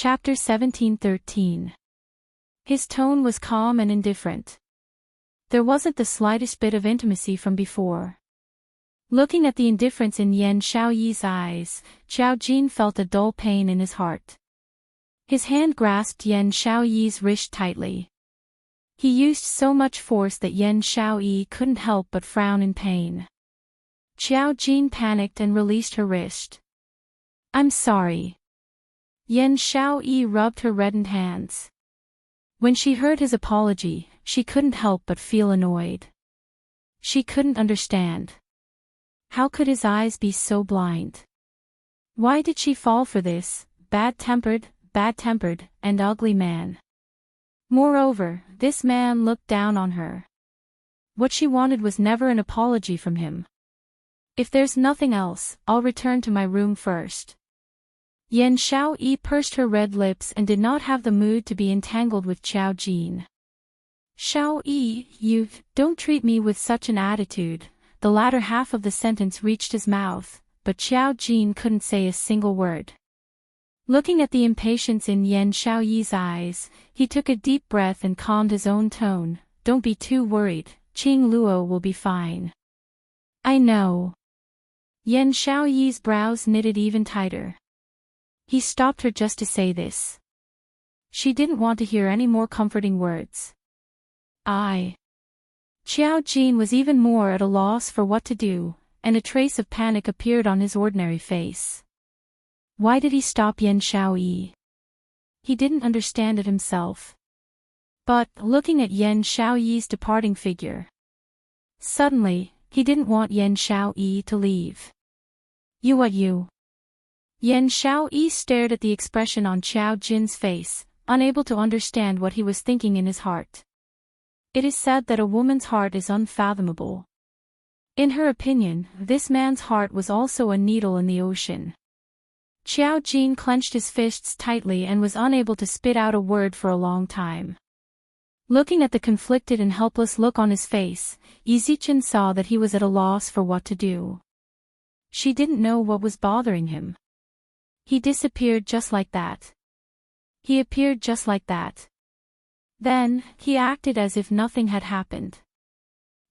Chapter 17:13. His tone was calm and indifferent. There wasn't the slightest bit of intimacy from before. Looking at the indifference in Yan Xiaoyi's eyes, Xiao Jin felt a dull pain in his heart. His hand grasped Yan Xiaoyi's wrist tightly. He used so much force that Yan Xiaoyi couldn't help but frown in pain. Xiao Jin panicked and released her wrist. "I'm sorry." Yan Xiaoyi rubbed her reddened hands. When she heard his apology, she couldn't help but feel annoyed. She couldn't understand. How could his eyes be so blind? Why did she fall for this bad-tempered, and ugly man? Moreover, this man looked down on her. What she wanted was never an apology from him. "If there's nothing else, I'll return to my room first." Yan Xiaoyi pursed her red lips and did not have the mood to be entangled with Xiao Jin. "Xiaoyi, you don't treat me with such an attitude." The latter half of the sentence reached his mouth, but Xiao Jin couldn't say a single word. Looking at the impatience in Yan Xiaoyi's eyes, he took a deep breath and calmed his own tone. "Don't be too worried, Qing Luo will be fine." "I know." Yan Xiaoyi's brows knitted even tighter. He stopped her just to say this. She didn't want to hear any more comforting words. Xiao Jin was even more at a loss for what to do, and a trace of panic appeared on his ordinary face. Why did he stop Yan Xiaoyi? He didn't understand it himself. But, looking at Yan Xiaoyi's departing figure, suddenly, he didn't want Yan Xiaoyi to leave. You. Yan Xiaoyi stared at the expression on Xiao Jin's face, unable to understand what he was thinking in his heart. It is said that a woman's heart is unfathomable. In her opinion, this man's heart was also a needle in the ocean. Xiao Jin clenched his fists tightly and was unable to spit out a word for a long time. Looking at the conflicted and helpless look on his face, Yizichen saw that he was at a loss for what to do. She didn't know what was bothering him. He disappeared just like that. He appeared just like that. Then, he acted as if nothing had happened.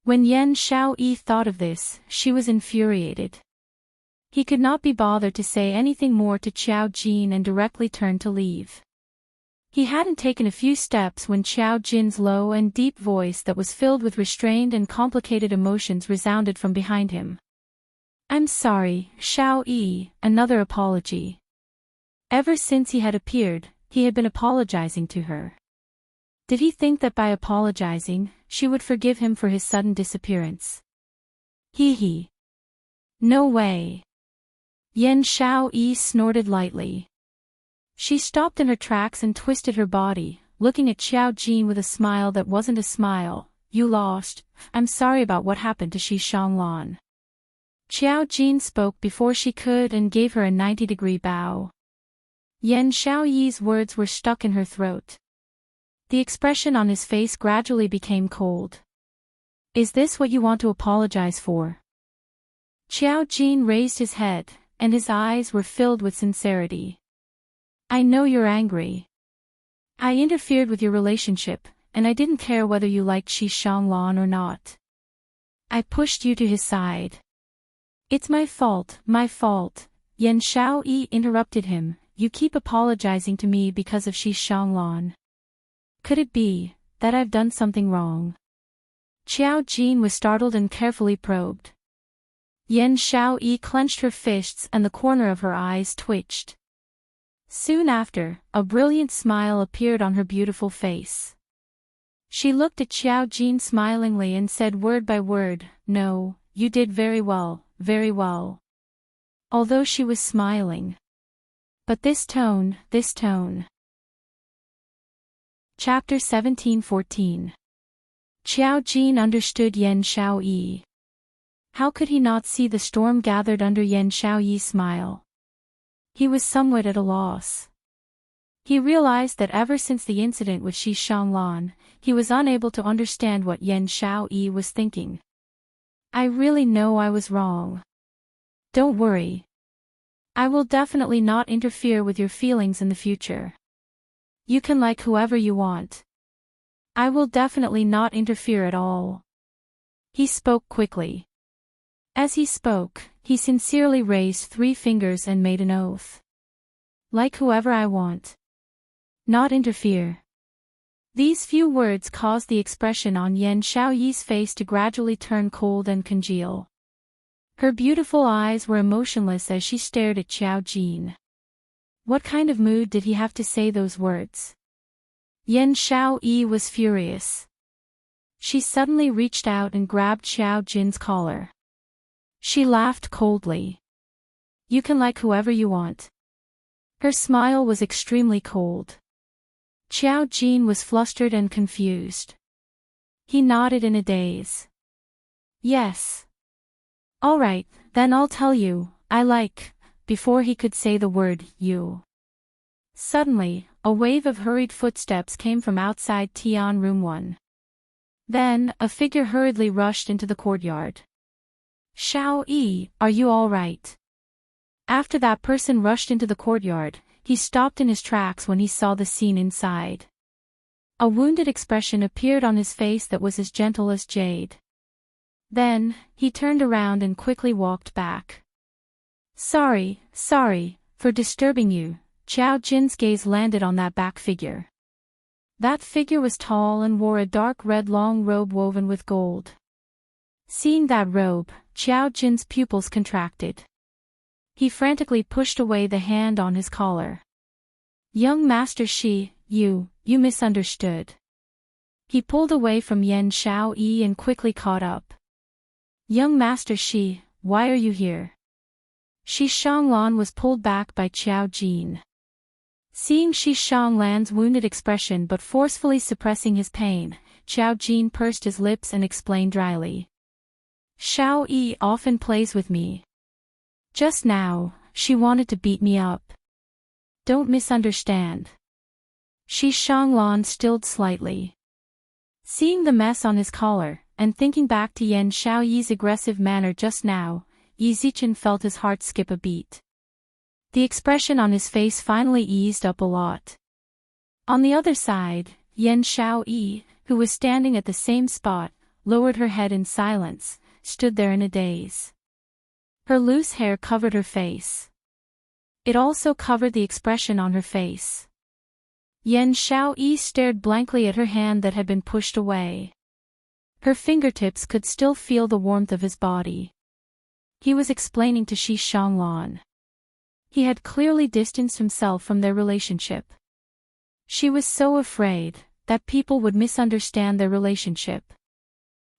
When Yan Xiaoyi thought of this, she was infuriated. He could not be bothered to say anything more to Xiao Jin and directly turned to leave. He hadn't taken a few steps when Xiao Jin's low and deep voice that was filled with restrained and complicated emotions resounded from behind him. "I'm sorry, Xiaoyi," another apology. Ever since he had appeared, he had been apologizing to her. Did he think that by apologizing, she would forgive him for his sudden disappearance? He. No way. Yan Xiaoyi snorted lightly. She stopped in her tracks and twisted her body, looking at Xiao Jin with a smile that wasn't a smile. "You lost. I'm sorry about what happened to Shi Shanglan." Xiao Jin spoke before she could and gave her a 90-degree bow. Yan Xiaoyi's words were stuck in her throat. The expression on his face gradually became cold. "Is this what you want to apologize for?" Xiao Jin raised his head, and his eyes were filled with sincerity. "I know you're angry. I interfered with your relationship, and I didn't care whether you liked Shi Shanglan or not. I pushed you to his side. It's my fault. Yan Xiaoyi interrupted him. "You keep apologizing to me because of Shi Shanglan. Could it be that I've done something wrong?" Xiao Jin was startled and carefully probed. Yan Xiaoyi clenched her fists and the corner of her eyes twitched. Soon after, a brilliant smile appeared on her beautiful face. She looked at Xiao Jin smilingly and said word by word, "No, you did very well, very well." Although she was smiling. But this tone. Chapter 17:14. Xiao Jin understood Yan Xiaoyi. How could he not see the storm gathered under Yan Xiaoyi's smile? He was somewhat at a loss. He realized that ever since the incident with Shi Shanglan, he was unable to understand what Yan Xiaoyi was thinking. "I really know I was wrong. Don't worry. I will definitely not interfere with your feelings in the future." You can like whoever you want. I will definitely not interfere at all. He spoke quickly. As he spoke, he sincerely raised 3 fingers and made an oath. Like whoever I want. Not interfere. These few words caused the expression on Yan Xiaoyi's face to gradually turn cold and congeal. Her beautiful eyes were emotionless as she stared at Xiao Jin. What kind of mood did he have to say those words? Yan Xiaoyi was furious. She suddenly reached out and grabbed Xiao Jin's collar. She laughed coldly. You can like whoever you want. Her smile was extremely cold. Xiao Jin was flustered and confused. He nodded in a daze. Yes. All right, then I'll tell you, I like, before he could say the word, you. Suddenly, a wave of hurried footsteps came from outside Tian Room 1. Then, a figure hurriedly rushed into the courtyard. Xiao Yi, are you all right? After that person rushed into the courtyard, he stopped in his tracks when he saw the scene inside. A wounded expression appeared on his face that was as gentle as jade. Then, he turned around and quickly walked back. Sorry, for disturbing you. Xiao Jin's gaze landed on that back figure. That figure was tall and wore a dark red long robe woven with gold. Seeing that robe, Xiao Jin's pupils contracted. He frantically pushed away the hand on his collar. Young Master Shi, you misunderstood. He pulled away from Yan Xiaoyi and quickly caught up. Young Master Shi, why are you here? Shi Shanglan was pulled back by Xiao Jin. Seeing Shi Shanglan's wounded expression but forcefully suppressing his pain, Xiao Jin pursed his lips and explained dryly. Xiao Yi often plays with me. Just now, she wanted to beat me up. Don't misunderstand. Shi Shanglan stilled slightly. Seeing the mess on his collar, and thinking back to Yan Xiaoyi's aggressive manner just now, Yi Zichen felt his heart skip a beat. The expression on his face finally eased up a lot. On the other side, Yan Xiaoyi, who was standing at the same spot, lowered her head in silence, stood there in a daze. Her loose hair covered her face. It also covered the expression on her face. Yan Xiaoyi stared blankly at her hand that had been pushed away. Her fingertips could still feel the warmth of his body. He was explaining to Shi Shanglan. He had clearly distanced himself from their relationship. She was so afraid that people would misunderstand their relationship.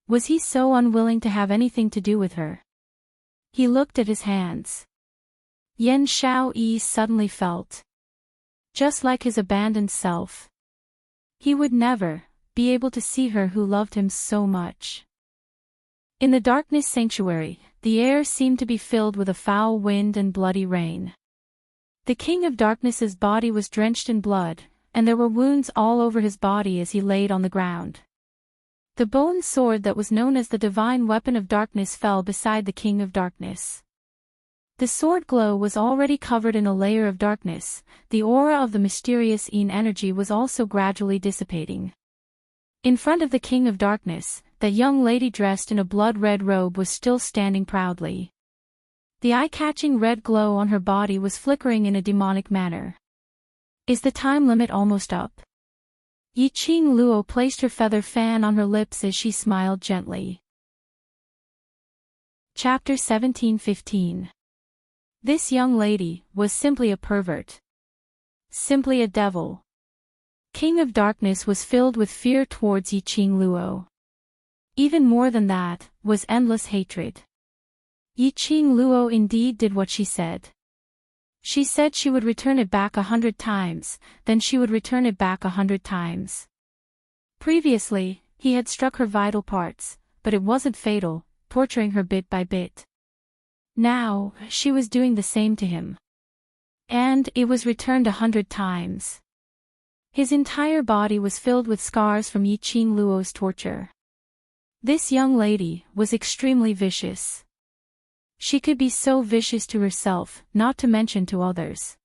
Was he so unwilling to have anything to do with her? He looked at his hands. Yan Xiaoyi suddenly felt just like his abandoned self. He would never be able to see her who loved him so much. In the darkness sanctuary, the air seemed to be filled with a foul wind and bloody rain. The King of Darkness's body was drenched in blood, and there were wounds all over his body as he laid on the ground. The bone sword that was known as the divine weapon of darkness fell beside the King of Darkness. The sword glow was already covered in a layer of darkness, the aura of the mysterious Yin energy was also gradually dissipating. In front of the King of Darkness, that young lady dressed in a blood-red robe was still standing proudly. The eye-catching red glow on her body was flickering in a demonic manner. Is the time limit almost up? Yi Qing Luo placed her feather fan on her lips as she smiled gently. Chapter 17:15. This young lady was simply a pervert. Simply a devil. King of Darkness was filled with fear towards Yi Qing Luo. Even more than that, was endless hatred. Yi Qing Luo indeed did what she said. She said she would return it back 100 times, then she would return it back 100 times. Previously, he had struck her vital parts, but it wasn't fatal, torturing her bit by bit. Now, she was doing the same to him. And it was returned 100 times. His entire body was filled with scars from Yi Qing Luo's torture. This young lady was extremely vicious. She could be so vicious to herself, not to mention to others.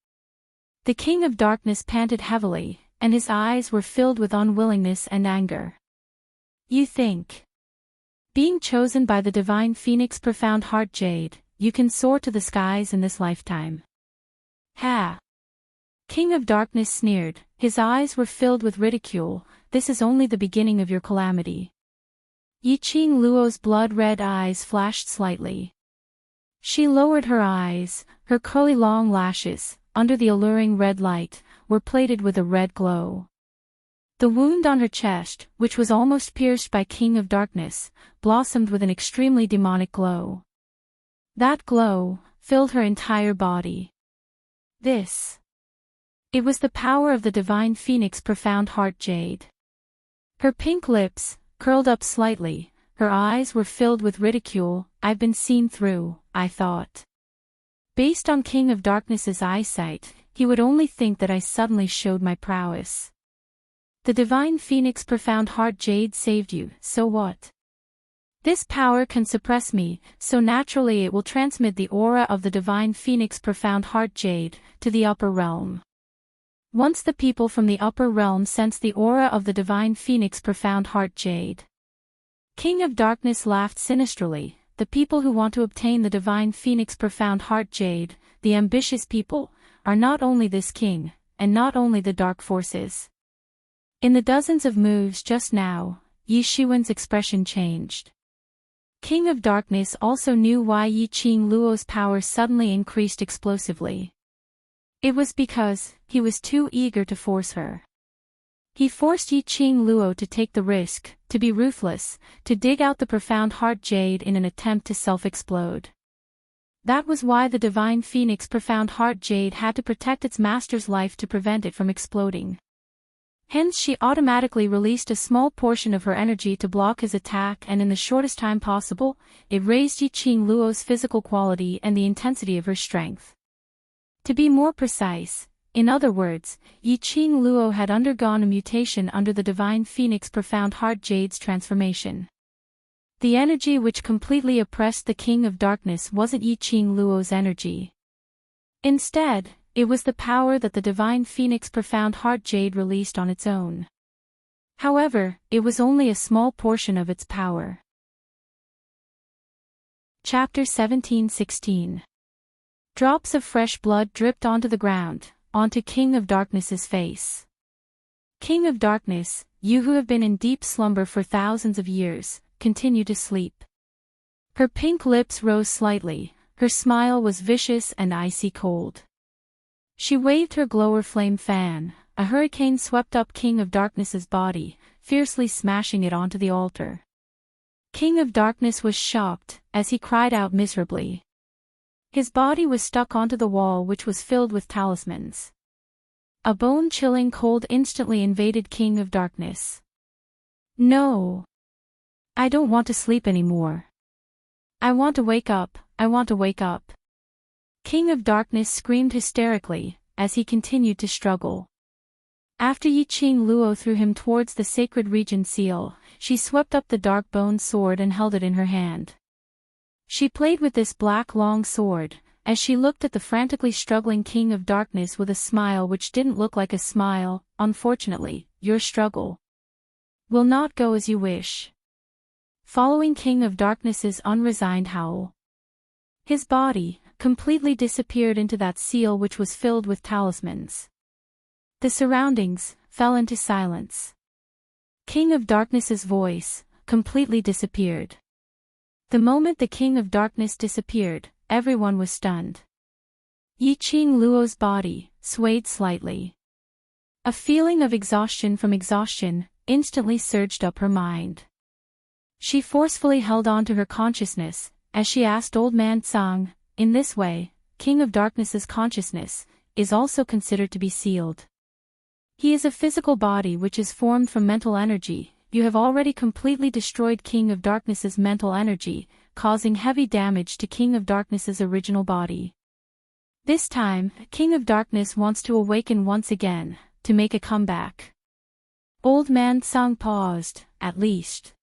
The King of Darkness panted heavily, and his eyes were filled with unwillingness and anger. You think, being chosen by the divine phoenix profound heart jade, you can soar to the skies in this lifetime? Ha! King of Darkness sneered, his eyes were filled with ridicule. This is only the beginning of your calamity. Yiqing Luo's blood-red eyes flashed slightly. She lowered her eyes, her curly long lashes, under the alluring red light, were plated with a red glow. The wound on her chest, which was almost pierced by King of Darkness, blossomed with an extremely demonic glow. That glow filled her entire body. It was the power of the divine phoenix profound heart jade. Her pink lips curled up slightly, her eyes were filled with ridicule. I've been seen through, I thought. Based on King of Darkness's eyesight, he would only think that I suddenly showed my prowess. The divine phoenix profound heart jade saved you, so what? This power can suppress me, so naturally it will transmit the aura of the divine phoenix profound heart jade to the upper realm. Once the people from the upper realm sense the aura of the divine phoenix profound heart jade. King of Darkness laughed sinisterly. The people who want to obtain the divine phoenix profound heart jade, the ambitious people, are not only this king, and not only the dark forces. In the dozens of moves just now, Yi Shiwen's expression changed. King of Darkness also knew why Yiqing Luo's power suddenly increased explosively. It was because he was too eager to force her. He forced Yiqing Luo to take the risk, to be ruthless, to dig out the profound heart jade in an attempt to self-explode. That was why the divine phoenix profound heart jade had to protect its master's life to prevent it from exploding. Hence she automatically released a small portion of her energy to block his attack, and in the shortest time possible, it raised Yiqing Luo's physical quality and the intensity of her strength. To be more precise, in other words, Yiqing Luo had undergone a mutation under the divine phoenix profound heart jade's transformation. The energy which completely oppressed the King of Darkness wasn't Yiqing Luo's energy. Instead, it was the power that the divine phoenix profound heart jade released on its own. However, it was only a small portion of its power. Chapter 17:16. Drops of fresh blood dripped onto the ground, onto King of Darkness's face. King of Darkness, you who have been in deep slumber for thousands of years, continue to sleep. Her pink lips rose slightly, her smile was vicious and icy cold. She waved her glower flame fan. A hurricane swept up King of Darkness's body, fiercely smashing it onto the altar. King of Darkness was shocked, as he cried out miserably. His body was stuck onto the wall, which was filled with talismans. A bone-chilling cold instantly invaded King of Darkness. No. I don't want to sleep anymore. I want to wake up, I want to wake up. King of Darkness screamed hysterically, as he continued to struggle. After Yiqing Luo threw him towards the sacred region seal, she swept up the dark bone sword and held it in her hand. She played with this black long sword, as she looked at the frantically struggling King of Darkness with a smile which didn't look like a smile. Unfortunately, your struggle will not go as you wish. Following King of Darkness's unresigned howl, his body completely disappeared into that seal which was filled with talismans. The surroundings fell into silence. King of Darkness's voice completely disappeared. The moment the King of Darkness disappeared, everyone was stunned. Yiqing Luo's body swayed slightly. A feeling of exhaustion from exhaustion instantly surged up her mind. She forcefully held on to her consciousness, as she asked Old Man Tsang, in this way, King of Darkness's consciousness is also considered to be sealed. He is a physical body which is formed from mental energy. You have already completely destroyed King of Darkness's mental energy, causing heavy damage to King of Darkness's original body. This time, King of Darkness wants to awaken once again, to make a comeback. Old Man Tsang paused, at least.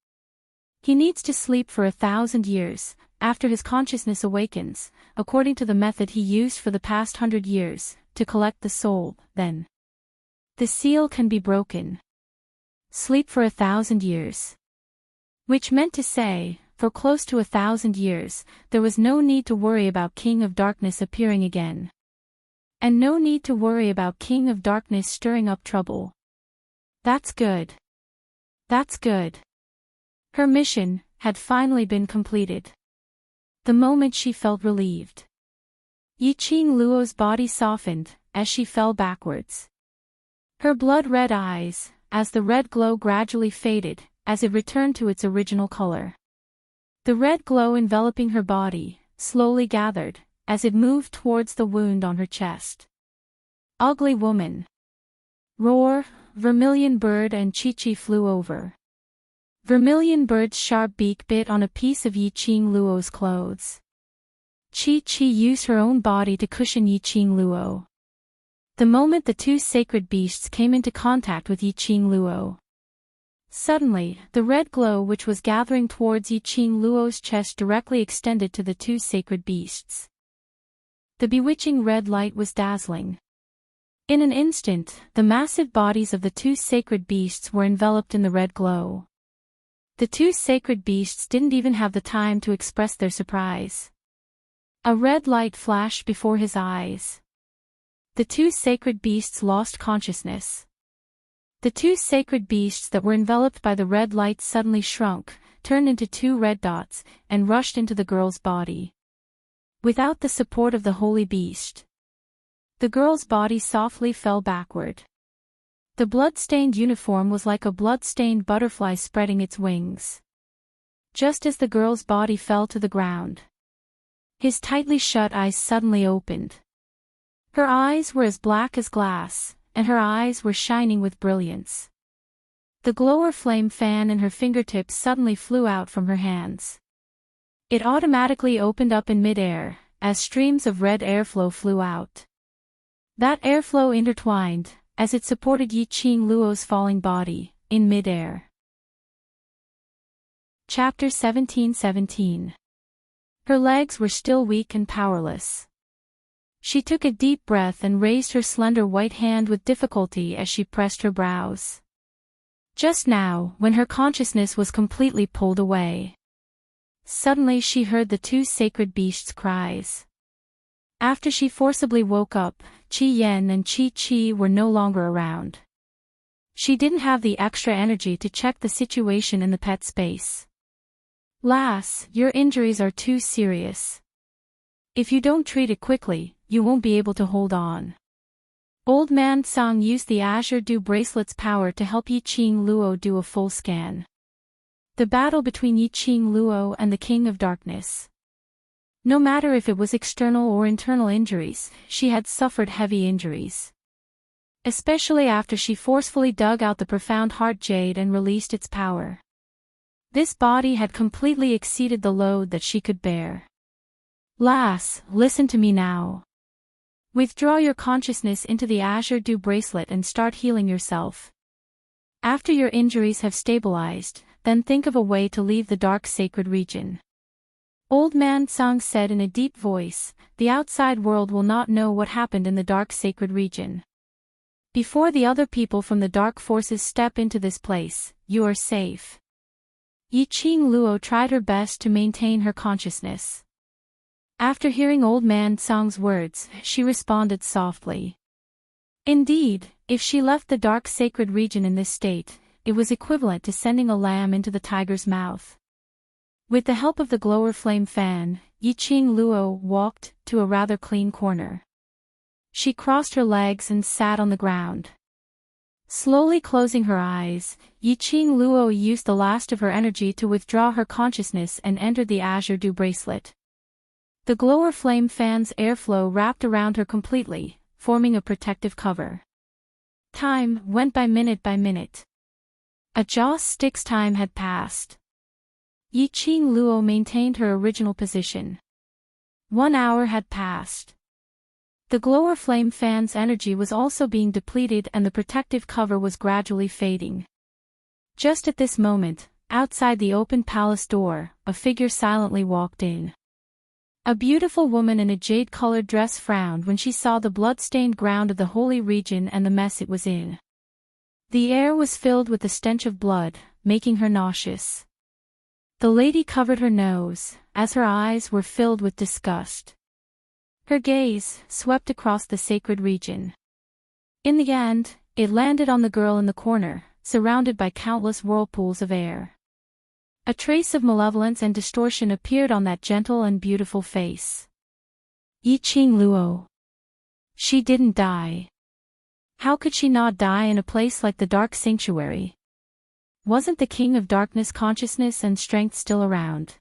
He needs to sleep for 1,000 years, after his consciousness awakens, according to the method he used for the past 100 years, to collect the soul, then The seal can be broken. Sleep for 1,000 years. Which meant to say, for close to 1,000 years, there was no need to worry about King of Darkness appearing again. And no need to worry about King of Darkness stirring up trouble. That's good. That's good. Her mission had finally been completed. The moment she felt relieved. Yiqing Luo's body softened as she fell backwards. Her blood-red eyes, as the red glow gradually faded, as it returned to its original color. The red glow enveloping her body slowly gathered as it moved towards the wound on her chest. Ugly woman. Roar, Vermilion Bird and Chi-Chi flew over. Vermilion Bird's sharp beak bit on a piece of Yiqing Luo's clothes. Chi-Chi used her own body to cushion Yiqing Luo. The moment the two sacred beasts came into contact with Yiqing Luo, suddenly, the red glow which was gathering towards Yiqing Luo's chest directly extended to the two sacred beasts. The bewitching red light was dazzling. In an instant, the massive bodies of the two sacred beasts were enveloped in the red glow. The two sacred beasts didn't even have the time to express their surprise. A red light flashed before his eyes. The two sacred beasts lost consciousness. The two sacred beasts that were enveloped by the red light suddenly shrunk, turned into two red dots, and rushed into the girl's body. Without the support of the holy beast, the girl's body softly fell backward. The blood-stained uniform was like a blood-stained butterfly spreading its wings. Just as the girl's body fell to the ground, his tightly shut eyes suddenly opened. Her eyes were as black as glass, and her eyes were shining with brilliance. The glower flame fan in her fingertips suddenly flew out from her hands. It automatically opened up in mid-air, as streams of red airflow flew out. That airflow intertwined, as it supported Yiqing Luo's falling body, in mid-air. Chapter 17:17. Her legs were still weak and powerless. She took a deep breath and raised her slender white hand with difficulty as she pressed her brows. Just now, when her consciousness was completely pulled away, suddenly she heard the two sacred beasts' cries. After she forcibly woke up, Qi Yan and Chi-Chi were no longer around. She didn't have the extra energy to check the situation in the pet space. Lass, your injuries are too serious. If you don't treat it quickly, you won't be able to hold on. Old Man Tsang used the Azure Dew Bracelet's power to help Yiqing Luo do a full scan. The battle between Yiqing Luo and the King of Darkness. No matter if it was external or internal injuries, she had suffered heavy injuries. Especially after she forcefully dug out the profound heart jade and released its power. This body had completely exceeded the load that she could bear. Lass, listen to me now. Withdraw your consciousness into the Azure Dew Bracelet and start healing yourself. After your injuries have stabilized, then think of a way to leave the dark sacred region. Old Man Tsang said in a deep voice, the outside world will not know what happened in the dark sacred region. Before the other people from the dark forces step into this place, you are safe. Yiqing Luo tried her best to maintain her consciousness. After hearing Old Man Tsang's words, she responded softly. Indeed, if she left the dark sacred region in this state, it was equivalent to sending a lamb into the tiger's mouth. With the help of the glower flame fan, Yiqing Luo walked to a rather clean corner. She crossed her legs and sat on the ground. Slowly closing her eyes, Yiqing Luo used the last of her energy to withdraw her consciousness and entered the Azure Dew Bracelet. The glower flame fan's airflow wrapped around her completely, forming a protective cover. Time went by minute by minute. A joss stick's time had passed. Yiqing Luo maintained her original position. 1 hour had passed. The glower flame fan's energy was also being depleted and the protective cover was gradually fading. Just at this moment, outside the open palace door, a figure silently walked in. A beautiful woman in a jade-colored dress frowned when she saw the blood-stained ground of the holy region and the mess it was in. The air was filled with the stench of blood, making her nauseous. The lady covered her nose, as her eyes were filled with disgust. Her gaze swept across the sacred region. In the end, it landed on the girl in the corner, surrounded by countless whirlpools of air. A trace of malevolence and distortion appeared on that gentle and beautiful face. Yi Qing Luo. She didn't die. How could she not die in a place like the Dark Sanctuary? Wasn't the King of Darkness consciousness and strength still around?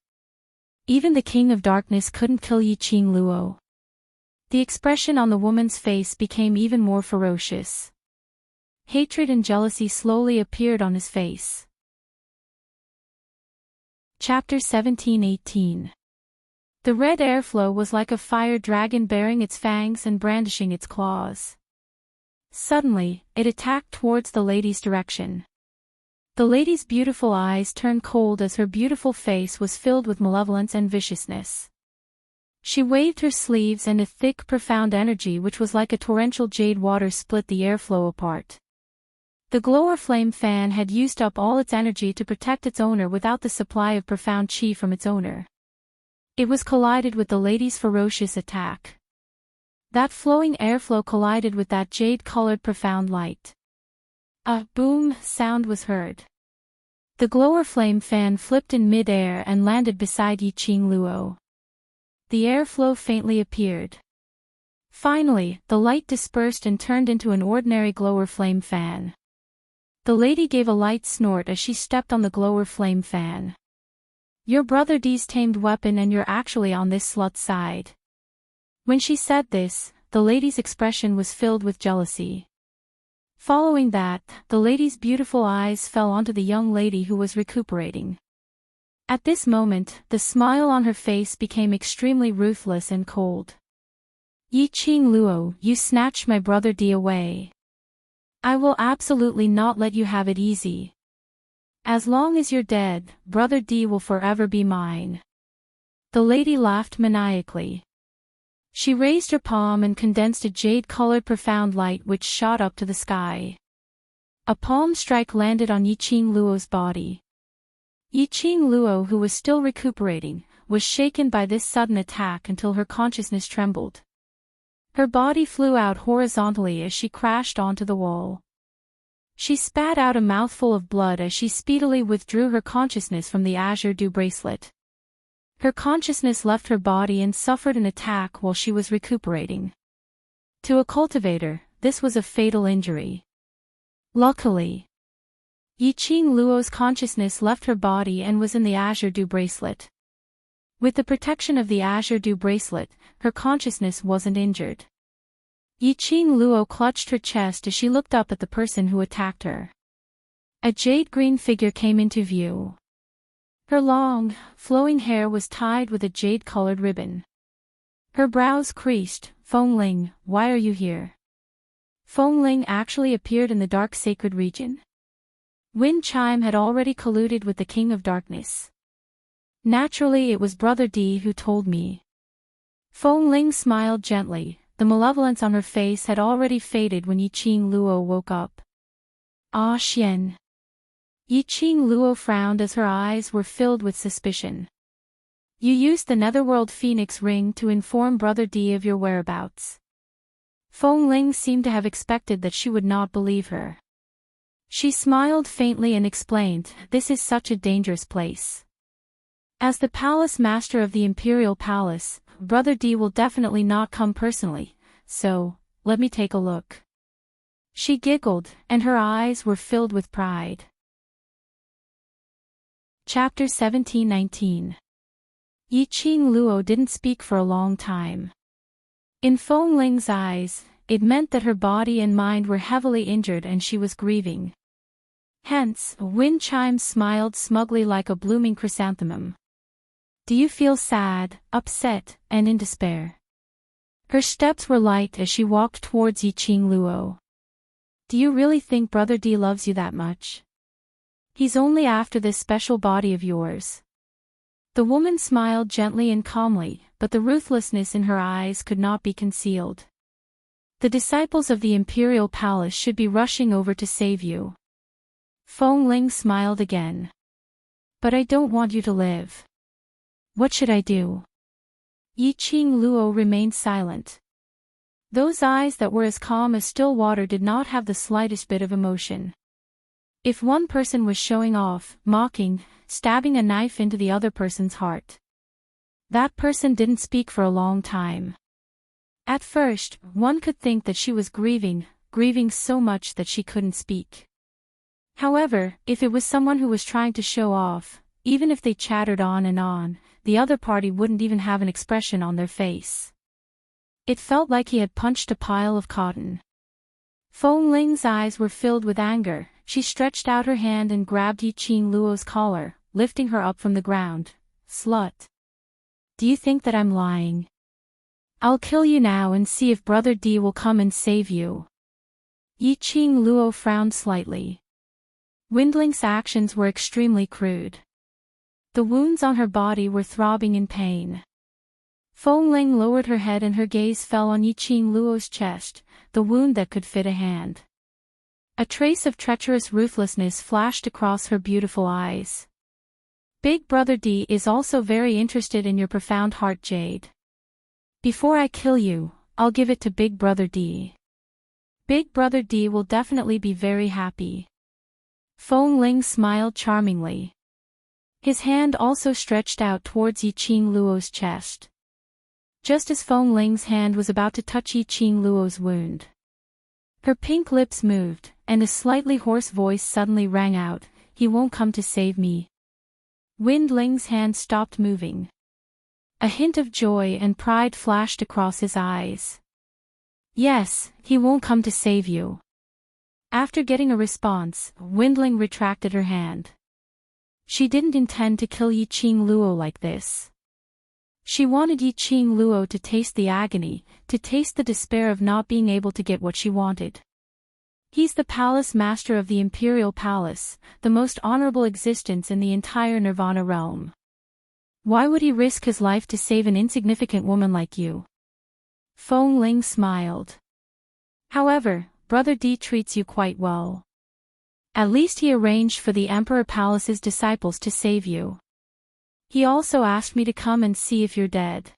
Even the King of Darkness couldn't kill Yi Qing Luo. The expression on the woman's face became even more ferocious. Hatred and jealousy slowly appeared on his face. Chapter 17:18. The red airflow was like a fire dragon baring its fangs and brandishing its claws. Suddenly, it attacked towards the lady's direction. The lady's beautiful eyes turned cold as her beautiful face was filled with malevolence and viciousness. She waved her sleeves and a thick, profound energy which was like a torrential jade water split the airflow apart. The glower flame fan had used up all its energy to protect its owner without the supply of profound chi from its owner. It was collided with the lady's ferocious attack. That flowing airflow collided with that jade-colored profound light. A boom sound was heard. The glower flame fan flipped in mid-air and landed beside Yi Qing Luo. The airflow faintly appeared. Finally, the light dispersed and turned into an ordinary glower flame fan. The lady gave a light snort as she stepped on the glower flame fan. Your brother D's tamed weapon and you're actually on this slut's side. When she said this, the lady's expression was filled with jealousy. Following that, the lady's beautiful eyes fell onto the young lady who was recuperating. At this moment, the smile on her face became extremely ruthless and cold. Yi Qing Luo, you snatched my brother D away. I will absolutely not let you have it easy. As long as you're dead, brother D will forever be mine. The lady laughed maniacally. She raised her palm and condensed a jade-colored profound light which shot up to the sky. A palm strike landed on Yi Qing Luo's body. Yi Qing Luo, who was still recuperating, was shaken by this sudden attack until her consciousness trembled. Her body flew out horizontally as she crashed onto the wall. She spat out a mouthful of blood as she speedily withdrew her consciousness from the azure dew bracelet. Her consciousness left her body and suffered an attack while she was recuperating. To a cultivator, this was a fatal injury. Luckily, Yi Qing Luo's consciousness left her body and was in the azure dew bracelet. With the protection of the azure dew bracelet, her consciousness wasn't injured. Yi Qing Luo clutched her chest as she looked up at the person who attacked her. A jade-green figure came into view. Her long, flowing hair was tied with a jade-colored ribbon. Her brows creased. Feng Ling, why are you here? Feng Ling actually appeared in the dark sacred region. Wind Chime had already colluded with the King of Darkness. Naturally, it was Brother D who told me. Feng Ling smiled gently. The malevolence on her face had already faded when Yi Qing Luo woke up. Ah Xian. Yi Qing Luo frowned as her eyes were filled with suspicion. You used the Netherworld Phoenix Ring to inform Brother D of your whereabouts. Feng Ling seemed to have expected that she would not believe her. She smiled faintly and explained, this is such a dangerous place. As the palace master of the Imperial Palace, Brother D will definitely not come personally, so, let me take a look. She giggled, and her eyes were filled with pride. Chapter 17:19. Yi Qing Luo didn't speak for a long time. In Feng Ling's eyes, it meant that her body and mind were heavily injured and she was grieving. Hence, Wind Chime smiled smugly like a blooming chrysanthemum. Do you feel sad, upset, and in despair? Her steps were light as she walked towards Yi Qing Luo. Do you really think Brother D loves you that much? He's only after this special body of yours. The woman smiled gently and calmly, but the ruthlessness in her eyes could not be concealed. The disciples of the imperial palace should be rushing over to save you. Feng Ling smiled again. But I don't want you to live. What should I do? Yi Qing Luo remained silent. Those eyes that were as calm as still water did not have the slightest bit of emotion. If one person was showing off, mocking, stabbing a knife into the other person's heart, that person didn't speak for a long time. At first, one could think that she was grieving so much that she couldn't speak. However, if it was someone who was trying to show off, even if they chattered on and on, the other party wouldn't even have an expression on their face. It felt like he had punched a pile of cotton. Feng Ling's eyes were filled with anger. She stretched out her hand and grabbed Yi Qing Luo's collar, lifting her up from the ground. Slut. Do you think that I'm lying? I'll kill you now and see if Brother D will come and save you. Yi Qing Luo frowned slightly. Windling's actions were extremely crude. The wounds on her body were throbbing in pain. Feng Ling lowered her head and her gaze fell on Yi Qing Luo's chest, the wound that could fit a hand. A trace of treacherous ruthlessness flashed across her beautiful eyes. Big Brother D is also very interested in your profound heart, Jade. Before I kill you, I'll give it to Big Brother D. Big Brother D will definitely be very happy. Feng Ling smiled charmingly. His hand also stretched out towards Yi Qing Luo's chest. Just as Feng Ling's hand was about to touch Yi Qing Luo's wound, her pink lips moved, and a slightly hoarse voice suddenly rang out, "He won't come to save me." Windling's hand stopped moving. A hint of joy and pride flashed across his eyes. "Yes, he won't come to save you." After getting a response, Windling retracted her hand. She didn't intend to kill Yi Qing Luo like this. She wanted Yi Qing Luo to taste the agony, to taste the despair of not being able to get what she wanted. He's the palace master of the imperial palace, the most honorable existence in the entire Nirvana realm. Why would he risk his life to save an insignificant woman like you? Feng Ling smiled. However, Brother D treats you quite well. At least he arranged for the Emperor Palace's disciples to save you. He also asked me to come and see if you're dead.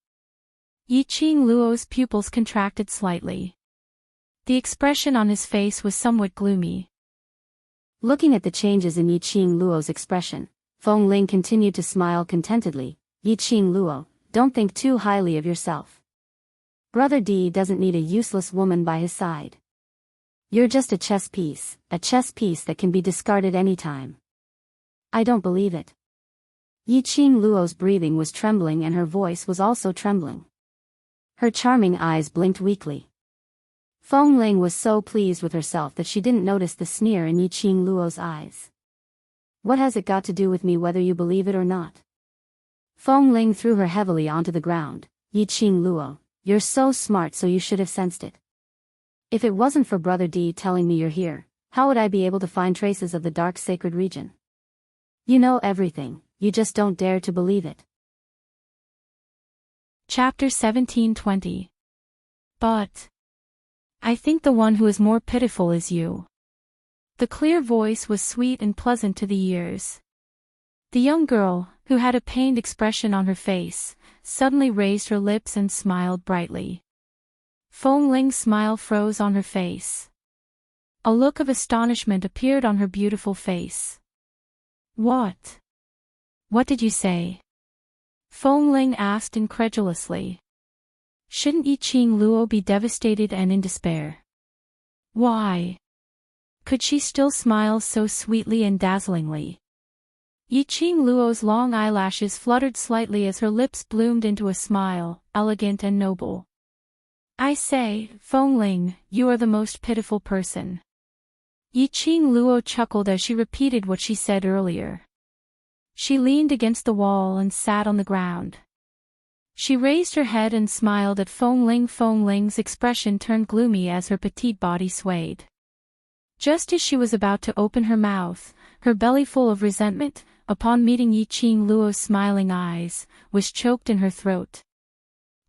Yi Qing Luo's pupils contracted slightly. The expression on his face was somewhat gloomy. Looking at the changes in Yi Qing Luo's expression, Feng Ling continued to smile contentedly. Yi Qing Luo, don't think too highly of yourself. Brother D doesn't need a useless woman by his side. You're just a chess piece that can be discarded anytime. I don't believe it. Yi Qing Luo's breathing was trembling and her voice was also trembling. Her charming eyes blinked weakly. Feng Ling was so pleased with herself that she didn't notice the sneer in Yi Qing Luo's eyes. What has it got to do with me whether you believe it or not? Feng Ling threw her heavily onto the ground. Yi Qing Luo, you're so smart, so you should have sensed it. If it wasn't for Brother D telling me you're here, how would I be able to find traces of the dark sacred region? You know everything, you just don't dare to believe it. Chapter 17:20. But I think the one who is more pitiful is you. The clear voice was sweet and pleasant to the ears. The young girl, who had a pained expression on her face, suddenly raised her lips and smiled brightly. Feng Ling's smile froze on her face. A look of astonishment appeared on her beautiful face. What? What did you say? Feng Ling asked incredulously. Shouldn't Yi Qing Luo be devastated and in despair? Why? Could she still smile so sweetly and dazzlingly? Yi Qing Luo's long eyelashes fluttered slightly as her lips bloomed into a smile, elegant and noble. I say, Feng Ling, you are the most pitiful person. Yi Qing Luo chuckled as she repeated what she said earlier. She leaned against the wall and sat on the ground. She raised her head and smiled at Feng Ling. Feng Ling's expression turned gloomy as her petite body swayed. Just as she was about to open her mouth, her belly full of resentment, upon meeting Yi Qing Luo's smiling eyes, was choked in her throat.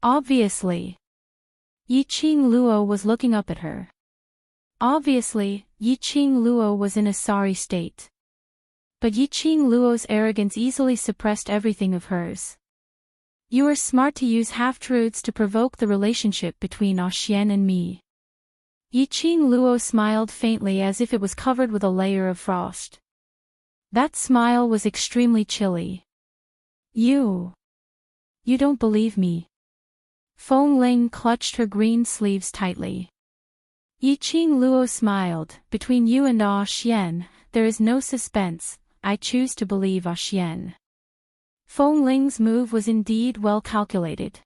Obviously. Yiqing Luo was looking up at her. Obviously, Yiqing Luo was in a sorry state. But Yiqing Luo's arrogance easily suppressed everything of hers. You are smart to use half-truths to provoke the relationship between Xian and me. Yiqing Luo smiled faintly as if it was covered with a layer of frost. That smile was extremely chilly. You don't believe me. Feng Ling clutched her green sleeves tightly. Yiqing Luo smiled. Between you and Xian, there is no suspense. I choose to believe Xian. Feng Ling's move was indeed well calculated.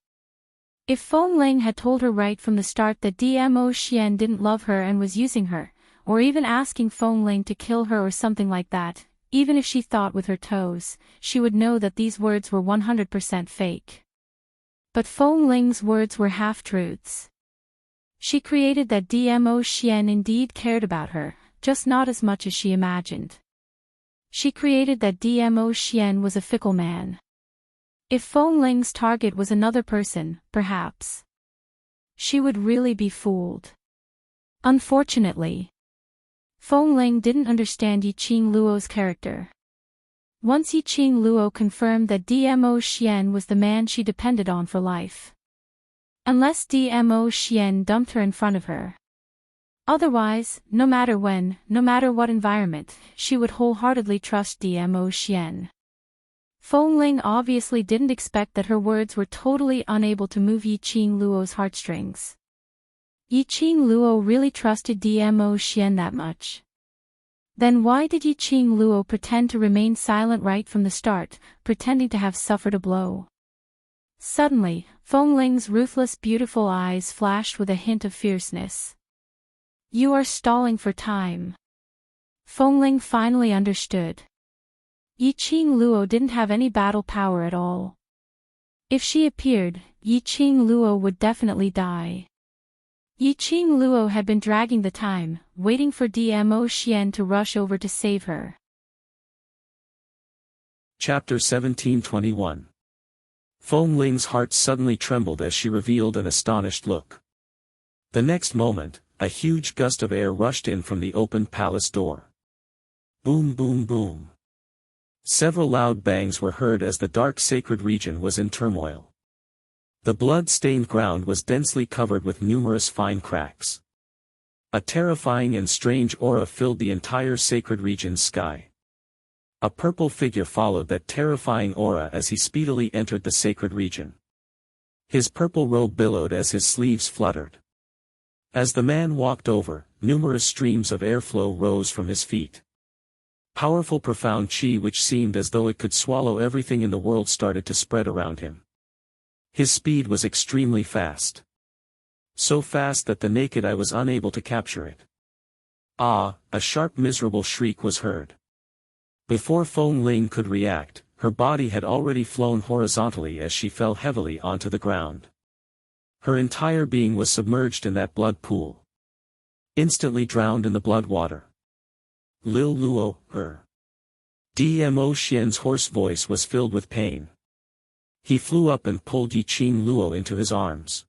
If Feng Ling had told her right from the start that Dmo Xian didn't love her and was using her, or even asking Feng Ling to kill her or something like that, even if she thought with her toes, she would know that these words were 100% fake. But Feng Ling's words were half-truths. She created that Dmo Xian indeed cared about her, just not as much as she imagined. She created that Dmo Xian was a fickle man. If Feng Ling's target was another person, perhaps she would really be fooled. Unfortunately, Feng Ling didn't understand Yiqing Luo's character. Once Yiqing Luo confirmed that Dmo Xian was the man she depended on for life. Unless Dmo Xian dumped her in front of her. Otherwise, no matter when, no matter what environment, she would wholeheartedly trust Dmo Xian. Feng Ling obviously didn't expect that her words were totally unable to move Yiqing Luo's heartstrings. Yiqing Luo really trusted Dmo Xian that much. Then why did Yiqing Luo pretend to remain silent right from the start, pretending to have suffered a blow? Suddenly, Feng Ling's ruthless beautiful eyes flashed with a hint of fierceness. You are stalling for time. Feng Ling finally understood. Yiqing Luo didn't have any battle power at all. If she appeared, Yiqing Luo would definitely die. Yiqing Luo had been dragging the time, waiting for Dmo Xian to rush over to save her. Chapter 1721. Feng Ling's heart suddenly trembled as she revealed an astonished look. The next moment, a huge gust of air rushed in from the open palace door. Boom, boom, boom. Several loud bangs were heard as the dark sacred region was in turmoil. The blood-stained ground was densely covered with numerous fine cracks. A terrifying and strange aura filled the entire sacred region's sky. A purple figure followed that terrifying aura as he speedily entered the sacred region. His purple robe billowed as his sleeves fluttered. As the man walked over, numerous streams of airflow rose from his feet. Powerful profound chi which seemed as though it could swallow everything in the world started to spread around him. His speed was extremely fast. So fast that the naked eye was unable to capture it. Ah, a sharp miserable shriek was heard. Before Feng Ling could react, her body had already flown horizontally as she fell heavily onto the ground. Her entire being was submerged in that blood pool. Instantly drowned in the blood water. Lil Luo, Dmo Xian's hoarse voice was filled with pain. He flew up and pulled Yiqing Luo into his arms.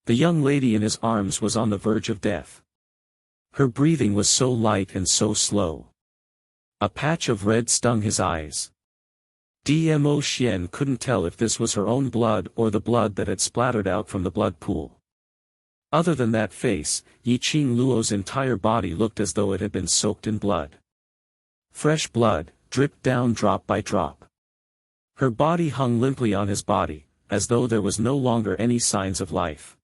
The young lady in his arms was on the verge of death. Her breathing was so light and so slow. A patch of red stung his eyes. Dmo Xian couldn't tell if this was her own blood or the blood that had splattered out from the blood pool. Other than that face, Yiqing Luo's entire body looked as though it had been soaked in blood. Fresh blood, dripped down drop by drop. Her body hung limply on his body, as though there was no longer any signs of life.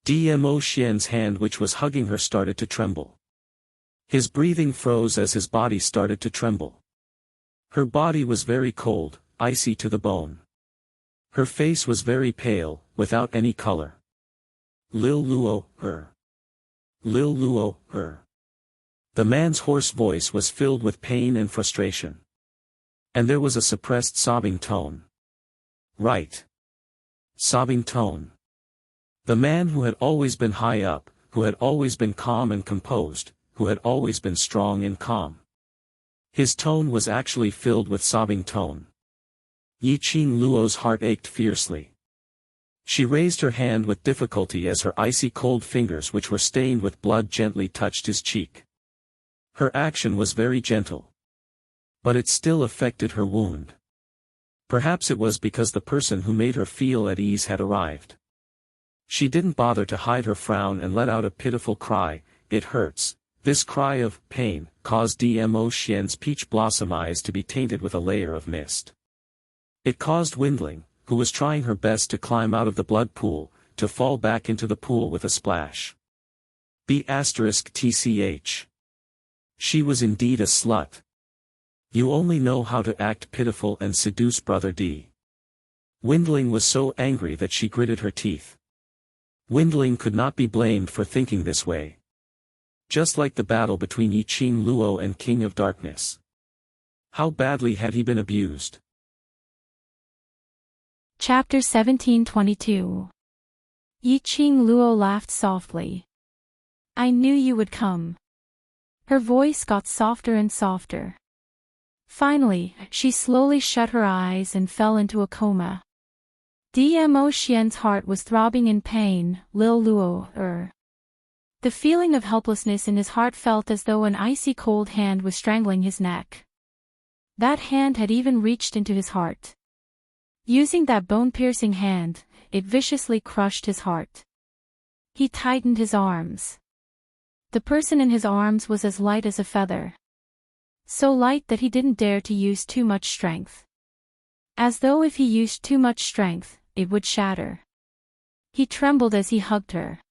Dmo Xian's hand which was hugging her started to tremble. His breathing froze as his body started to tremble. Her body was very cold, icy to the bone. Her face was very pale, without any color. Lil Luo, Lil Luo, The man's hoarse voice was filled with pain and frustration. And there was a suppressed sobbing tone. Right. Sobbing tone. The man who had always been high up, who had always been calm and composed, who had always been strong and calm. His tone was actually filled with sobbing tone. Yiqing Luo's heart ached fiercely. She raised her hand with difficulty as her icy cold fingers which were stained with blood gently touched his cheek. Her action was very gentle. But it still affected her wound. Perhaps it was because the person who made her feel at ease had arrived. She didn't bother to hide her frown and let out a pitiful cry. It hurts. This cry of pain caused Dmo Xian's peach blossom eyes to be tainted with a layer of mist. It caused Windling, who was trying her best to climb out of the blood pool, to fall back into the pool with a splash. *TCH. She was indeed a slut. You only know how to act pitiful and seduce Brother D. Windling was so angry that she gritted her teeth. Windling could not be blamed for thinking this way. Just like the battle between Yi Qing Luo and King of Darkness. How badly had he been abused? Chapter 1722. Yi Qing Luo laughed softly. I knew you would come. Her voice got softer and softer. Finally, she slowly shut her eyes and fell into a coma. Dmo Xian's heart was throbbing in pain. Lil Luo, The feeling of helplessness in his heart felt as though an icy cold hand was strangling his neck. That hand had even reached into his heart. Using that bone-piercing hand, it viciously crushed his heart. He tightened his arms. The person in his arms was as light as a feather. So light that he didn't dare to use too much strength. As though if he used too much strength, it would shatter. He trembled as he hugged her.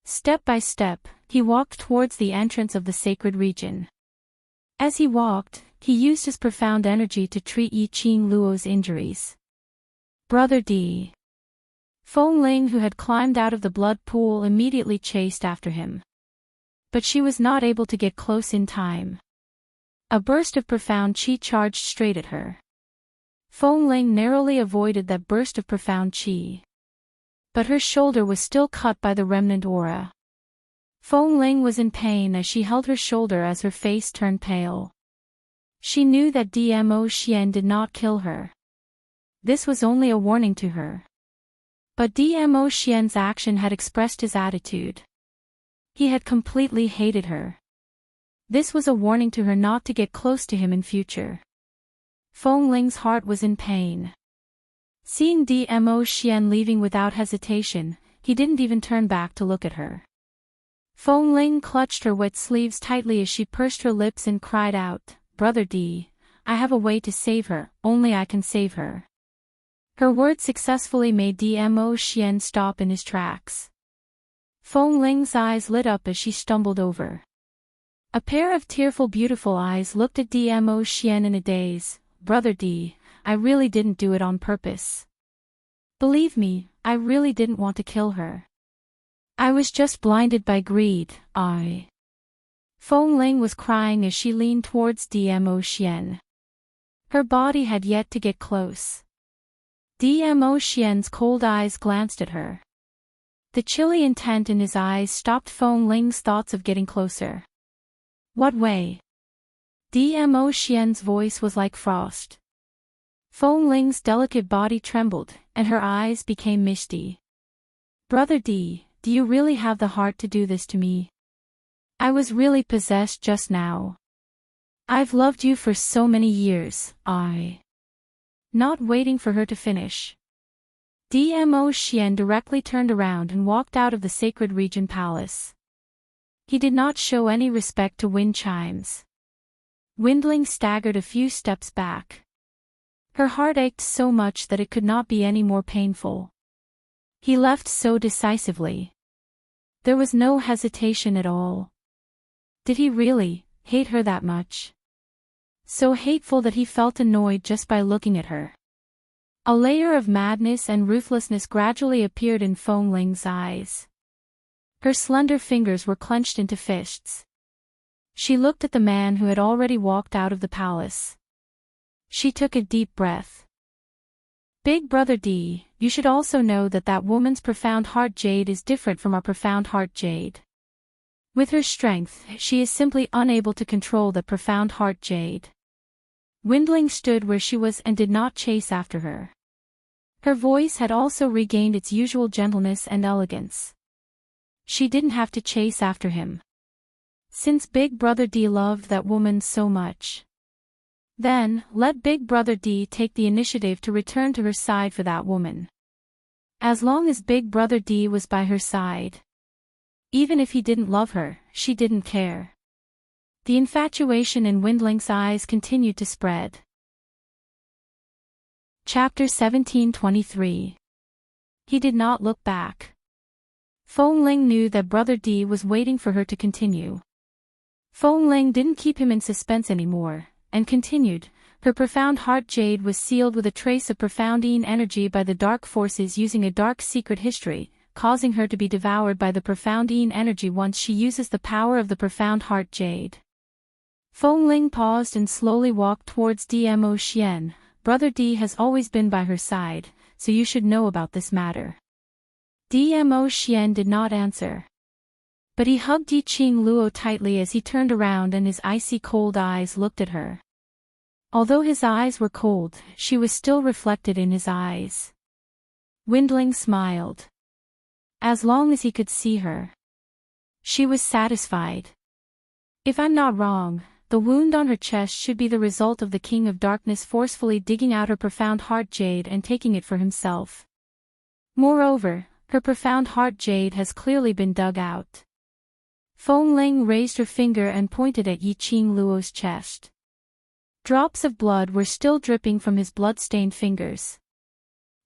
Step by step, he walked towards the entrance of the sacred region. As he walked, he used his profound energy to treat Yi Qing Luo's injuries. Brother D. Feng Ling, who had climbed out of the blood pool, immediately chased after him. But she was not able to get close in time. A burst of profound qi charged straight at her. Feng Ling narrowly avoided that burst of profound qi. But her shoulder was still cut by the remnant aura. Feng Ling was in pain as she held her shoulder as her face turned pale. She knew that Dmo Xian did not kill her. This was only a warning to her. But Dmo Xian's action had expressed his attitude. He had completely hated her. This was a warning to her not to get close to him in future. Feng Ling's heart was in pain. Seeing Dmo Xian leaving without hesitation, he didn't even turn back to look at her. Feng Ling clutched her wet sleeves tightly as she pursed her lips and cried out, Brother D, I have a way to save her, only I can save her. Her words successfully made Dmo Xian stop in his tracks. Feng Ling's eyes lit up as she stumbled over. A pair of tearful beautiful eyes looked at Dmo Xian in a daze. Brother D, I really didn't do it on purpose. Believe me, I really didn't want to kill her. I was just blinded by greed. Feng Ling was crying as she leaned towards Dmo Xian. Her body had yet to get close. Dmo Xian's cold eyes glanced at her. The chilly intent in his eyes stopped Feng Ling's thoughts of getting closer. What way? Dmo Xian's voice was like frost. Feng Ling's delicate body trembled, and her eyes became misty. Brother D, do you really have the heart to do this to me? I was really possessed just now. I've loved you for so many years. Not waiting for her to finish. Dmo Xian directly turned around and walked out of the sacred region palace. He did not show any respect to wind chimes. Windling staggered a few steps back. Her heart ached so much that it could not be any more painful. He left so decisively. There was no hesitation at all. Did he really hate her that much? So hateful that he felt annoyed just by looking at her. A layer of madness and ruthlessness gradually appeared in Feng Ling's eyes. Her slender fingers were clenched into fists. She looked at the man who had already walked out of the palace. She took a deep breath. Big Brother D, you should also know that that woman's profound heart jade is different from our profound heart jade. With her strength, she is simply unable to control the profound heart jade. Windling stood where she was and did not chase after her. Her voice had also regained its usual gentleness and elegance. She didn't have to chase after him. Since Big Brother D loved that woman so much, then let Big Brother D take the initiative to return to her side for that woman. As long as Big Brother D was by her side. Even if he didn't love her, she didn't care. The infatuation in Windling's eyes continued to spread. Chapter 1723. He did not look back. Feng Ling knew that Brother D was waiting for her to continue. Feng Ling didn't keep him in suspense anymore, and continued. Her profound heart jade was sealed with a trace of profound energy by the dark forces using a dark secret history, causing her to be devoured by the profound energy once she uses the power of the profound heart jade. Feng Ling paused and slowly walked towards Dmo Xian. Brother D has always been by her side, so you should know about this matter. Dmo Xian did not answer. But he hugged Yiqing Luo tightly as he turned around and his icy cold eyes looked at her. Although his eyes were cold, she was still reflected in his eyes. Windling smiled. As long as he could see her, she was satisfied. If I'm not wrong, the wound on her chest should be the result of the King of Darkness forcefully digging out her profound heart jade and taking it for himself. Moreover, her profound heart jade has clearly been dug out. Feng Ling raised her finger and pointed at Yiqing Luo's chest. Drops of blood were still dripping from his blood-stained fingers.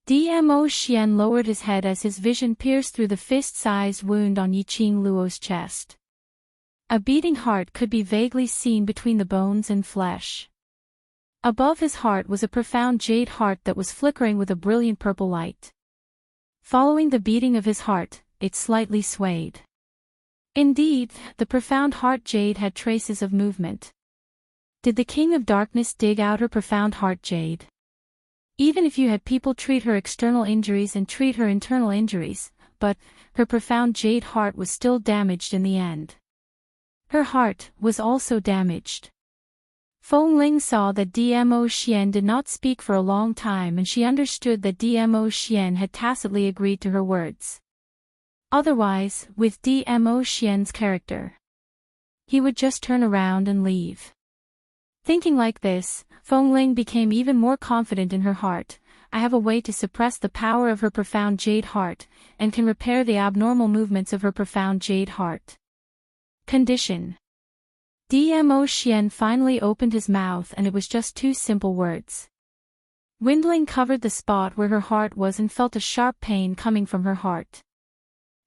Dmo Xian lowered his head as his vision pierced through the fist-sized wound on Yiqing Luo's chest. A beating heart could be vaguely seen between the bones and flesh. Above his heart was a profound jade heart that was flickering with a brilliant purple light. Following the beating of his heart, it slightly swayed. Indeed, the profound heart jade had traces of movement. Did the King of Darkness dig out her profound heart jade? Even if you had people treat her external injuries and treat her internal injuries, but her profound jade heart was still damaged in the end. Her heart was also damaged. Feng Ling saw that Dmo Xian did not speak for a long time and she understood that Dmo Xian had tacitly agreed to her words. Otherwise, with Dmo Xian's character, he would just turn around and leave. Thinking like this, Feng Ling became even more confident in her heart. I have a way to suppress the power of her profound jade heart, and can repair the abnormal movements of her profound jade heart. Condition. Dmo Xian finally opened his mouth and it was just two simple words. Windling covered the spot where her heart was and felt a sharp pain coming from her heart.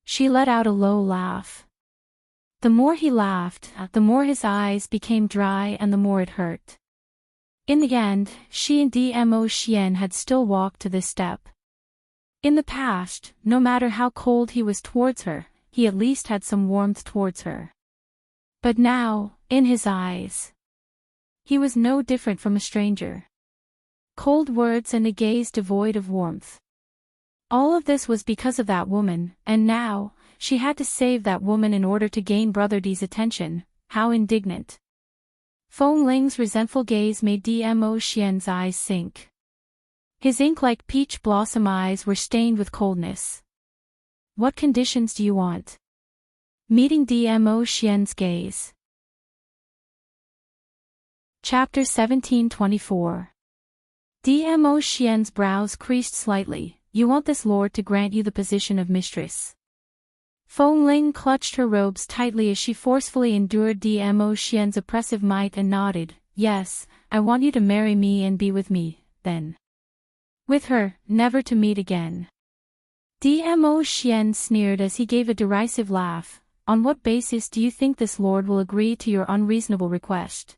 She let out a low laugh. The more he laughed, the more his eyes became dry and the more it hurt. In the end, she and Dmo Xian had still walked to this step. In the past, no matter how cold he was towards her, he at least had some warmth towards her. But now, in his eyes, he was no different from a stranger. Cold words and a gaze devoid of warmth. All of this was because of that woman, and now, she had to save that woman in order to gain Brother D's attention. How indignant. Feng Ling's resentful gaze made Dmo Xian's eyes sink. His ink-like peach blossom eyes were stained with coldness. What conditions do you want? Meeting Dmo Xian's gaze. Chapter 1724. Dmo Xian's brows creased slightly. You want this lord to grant you the position of mistress. Feng Ling clutched her robes tightly as she forcefully endured Dmo Xian's oppressive might and nodded. Yes, I want you to marry me and be with me, then. With her, never to meet again. Dmo Xian sneered as he gave a derisive laugh. On what basis do you think this lord will agree to your unreasonable request?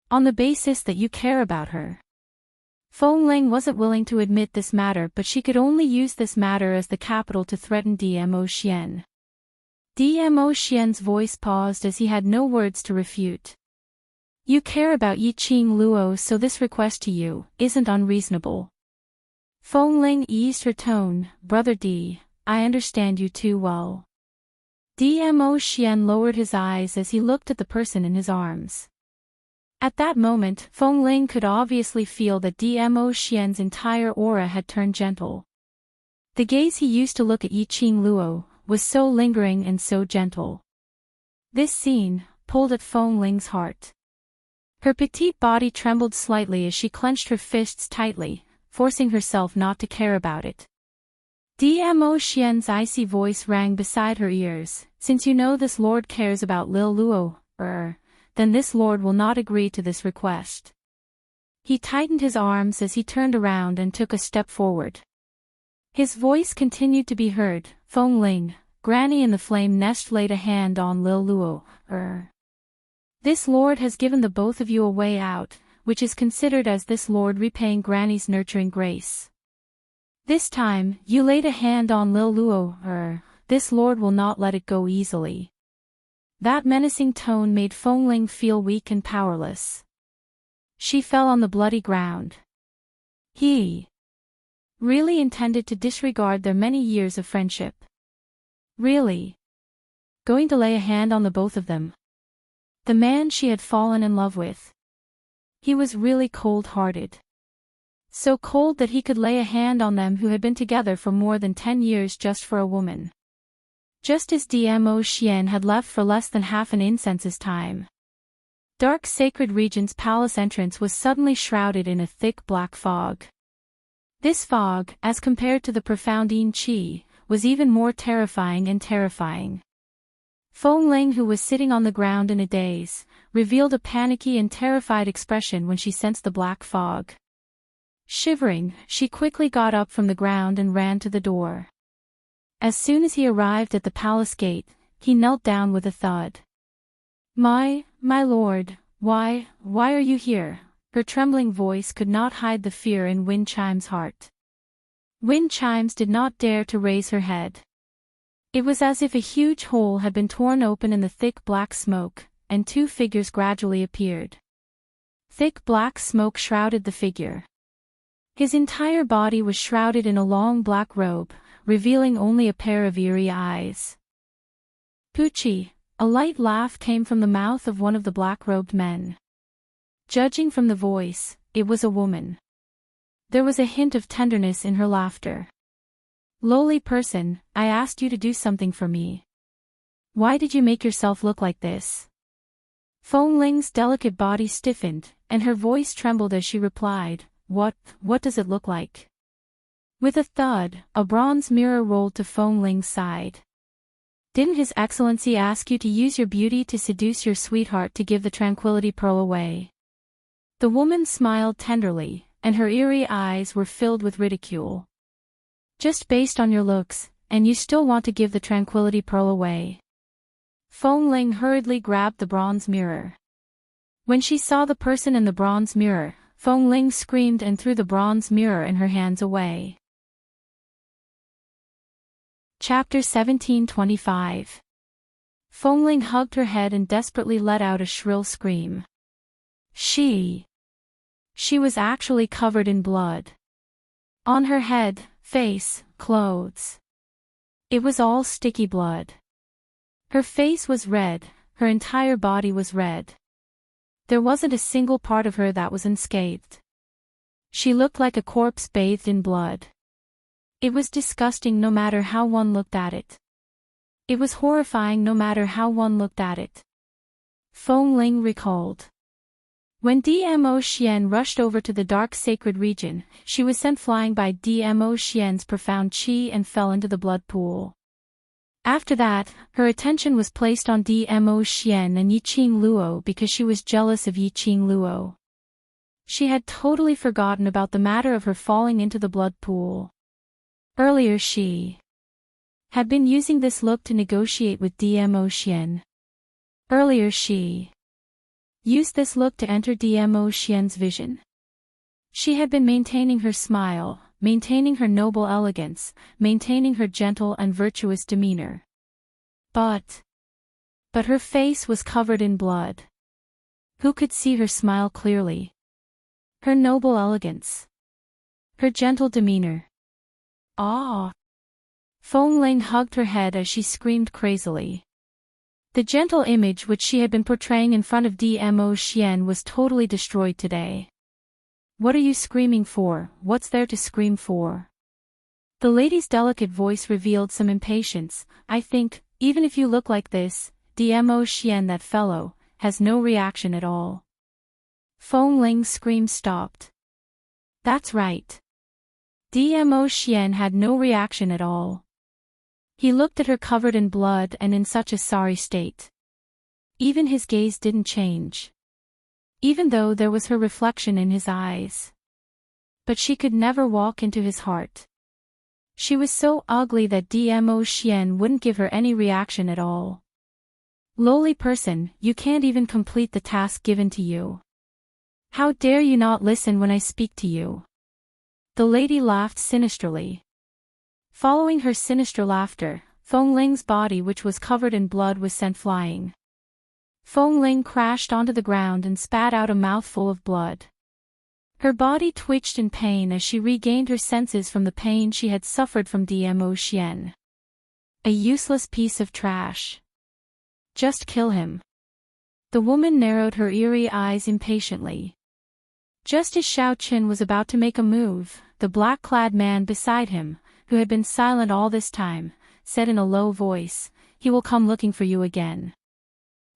On the basis that you care about her. Feng Ling wasn't willing to admit this matter, but she could only use this matter as the capital to threaten Dmo Xian. Dmo Xian's voice paused as he had no words to refute. You care about Yiqing Luo, so this request to you isn't unreasonable. Feng Ling eased her tone. Brother D, I understand you too well. Dmo Xian lowered his eyes as he looked at the person in his arms. At that moment, Feng Ling could obviously feel that Dmo Xian's entire aura had turned gentle. The gaze he used to look at Yiqing Luo was so lingering and so gentle. This scene pulled at Feng Ling's heart. Her petite body trembled slightly as she clenched her fists tightly, forcing herself not to care about it. Dmo Xian's icy voice rang beside her ears. Since you know this lord cares about Lil Luo, then this lord will not agree to this request. He tightened his arms as he turned around and took a step forward. His voice continued to be heard. Feng Ling, Granny in the flame nest laid a hand on Lil Luo. This lord has given the both of you a way out, which is considered as this lord repaying Granny's nurturing grace. This time, you laid a hand on Lil Luo. This lord will not let it go easily. That menacing tone made Feng Ling feel weak and powerless. She fell on the bloody ground. He really intended to disregard their many years of friendship. Really? Going to lay a hand on the both of them? The man she had fallen in love with. He was really cold-hearted. So cold that he could lay a hand on them who had been together for more than 10 years just for a woman. Just as Dmo Xian had left for less than half an incense's time. Dark Sacred Region's palace entrance was suddenly shrouded in a thick black fog. This fog, as compared to the profound Yin Qi, was even more terrifying and terrifying. Feng Ling, who was sitting on the ground in a daze, revealed a panicky and terrified expression when she sensed the black fog. Shivering, she quickly got up from the ground and ran to the door. As soon as he arrived at the palace gate, he knelt down with a thud. My lord, why are you here?" Her trembling voice could not hide the fear in Wind Chime's heart. Wind Chimes did not dare to raise her head. It was as if a huge hole had been torn open in the thick black smoke, and two figures gradually appeared. Thick black smoke shrouded the figure. His entire body was shrouded in a long black robe, revealing only a pair of eerie eyes. Pucci, a light laugh came from the mouth of one of the black-robed men. Judging from the voice, it was a woman. There was a hint of tenderness in her laughter. "Lowly person, I asked you to do something for me. Why did you make yourself look like this?" Feng Ling's delicate body stiffened, and her voice trembled as she replied, What does it look like?" With a thud, a bronze mirror rolled to Feng Ling's side. "Didn't His Excellency ask you to use your beauty to seduce your sweetheart to give the tranquility pearl away?" The woman smiled tenderly, and her eerie eyes were filled with ridicule. "Just based on your looks, and you still want to give the tranquility pearl away?" Feng Ling hurriedly grabbed the bronze mirror. When she saw the person in the bronze mirror, Feng Ling screamed and threw the bronze mirror in her hands away. Chapter 1725. Feng Ling hugged her head and desperately let out a shrill scream. She was actually covered in blood. On her head, face, clothes. It was all sticky blood. Her face was red, her entire body was red. There wasn't a single part of her that was unscathed. She looked like a corpse bathed in blood. It was disgusting no matter how one looked at it. It was horrifying no matter how one looked at it. Feng Ling recalled. When Dmo Xian rushed over to the dark sacred region, she was sent flying by Dmo Xian's profound qi and fell into the blood pool. After that, her attention was placed on Dmo Xian and Yiqing Luo because she was jealous of Yiqing Luo. She had totally forgotten about the matter of her falling into the blood pool. Earlier she had been using this look to negotiate with Dmo Xian. Earlier she used this look to enter Dmo Xian's vision. She had been maintaining her smile, maintaining her noble elegance, maintaining her gentle and virtuous demeanor. But her face was covered in blood. Who could see her smile clearly? Her noble elegance. Her gentle demeanor. Ah! Feng Ling hugged her head as she screamed crazily. The gentle image which she had been portraying in front of Dmo Xian was totally destroyed today. What are you screaming for? What's there to scream for? The lady's delicate voice revealed some impatience. I think, even if you look like this, Dmo Xian, that fellow, has no reaction at all. Feng Ling's scream stopped. That's right. Dmo Xian had no reaction at all. He looked at her covered in blood and in such a sorry state. Even his gaze didn't change. Even though there was her reflection in his eyes. But she could never walk into his heart. She was so ugly that Dmo Xian wouldn't give her any reaction at all. Lowly person, you can't even complete the task given to you. How dare you not listen when I speak to you? The lady laughed sinisterly. Following her sinister laughter, Feng Ling's body, which was covered in blood, was sent flying. Feng Ling crashed onto the ground and spat out a mouthful of blood. Her body twitched in pain as she regained her senses from the pain she had suffered from Dmo Xian. A useless piece of trash. Just kill him. The woman narrowed her eerie eyes impatiently. Just as Xiao Qin was about to make a move, the black-clad man beside him, who had been silent all this time, said in a low voice, "He will come looking for you again.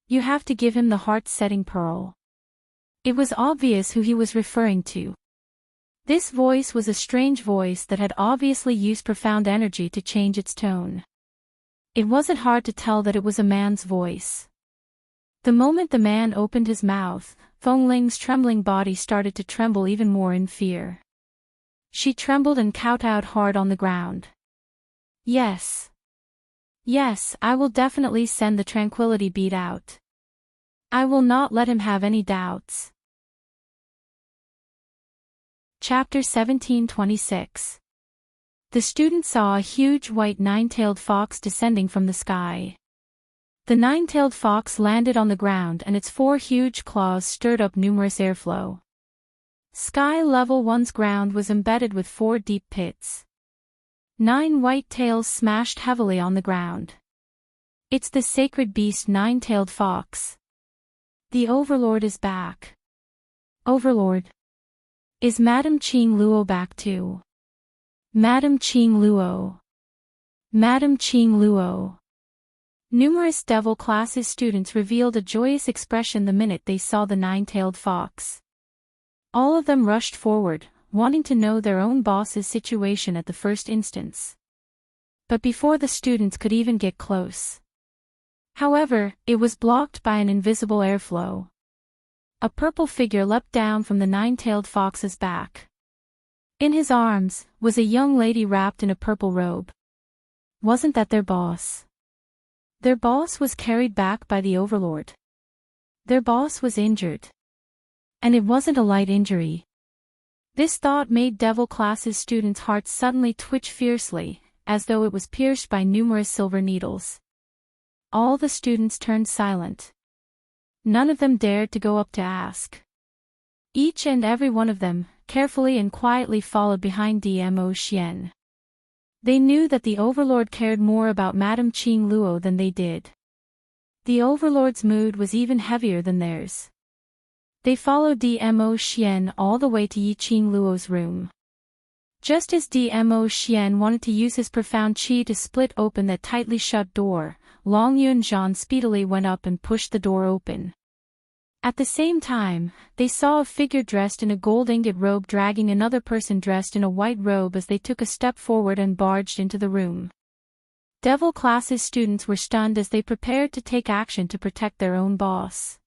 You have to give him the heart-setting pearl." It was obvious who he was referring to. This voice was a strange voice that had obviously used profound energy to change its tone. It wasn't hard to tell that it was a man's voice. The moment the man opened his mouth, Feng Ling's trembling body started to tremble even more in fear. She trembled and kowtowed hard on the ground. Yes. Yes, I will definitely send the tranquility bead out. I will not let him have any doubts. Chapter 1726. The student saw a huge white nine-tailed fox descending from the sky. The nine-tailed fox landed on the ground and its 4 huge claws stirred up numerous airflow. Sky level 1's ground was embedded with 4 deep pits. 9 white tails smashed heavily on the ground. It's the sacred beast nine-tailed fox. The Overlord is back. Overlord. Is Madame Qing Luo back too? Madame Qing Luo. Madame Qing Luo. Numerous devil classes students revealed a joyous expression the minute they saw the nine-tailed fox. All of them rushed forward, wanting to know their own boss's situation at the first instance. But before the students could even get close. However, it was blocked by an invisible airflow. A purple figure leapt down from the nine-tailed fox's back. In his arms was a young lady wrapped in a purple robe. Wasn't that their boss? Their boss was carried back by the Overlord. Their boss was injured. And it wasn't a light injury. This thought made devil classes students' hearts suddenly twitch fiercely, as though it was pierced by numerous silver needles. All the students turned silent. None of them dared to go up to ask. Each and every one of them, carefully and quietly followed behind Dmo Xian. They knew that the Overlord cared more about Madame Qing Luo than they did. The Overlord's mood was even heavier than theirs. They followed Dmo Xian all the way to Yi Qing Luo's room. Just as Dmo Xian wanted to use his profound qi to split open that tightly shut door, Long Yunzhan speedily went up and pushed the door open. At the same time, they saw a figure dressed in a gold ingot robe dragging another person dressed in a white robe as they took a step forward and barged into the room. Devil classes students were stunned as they prepared to take action to protect their own boss.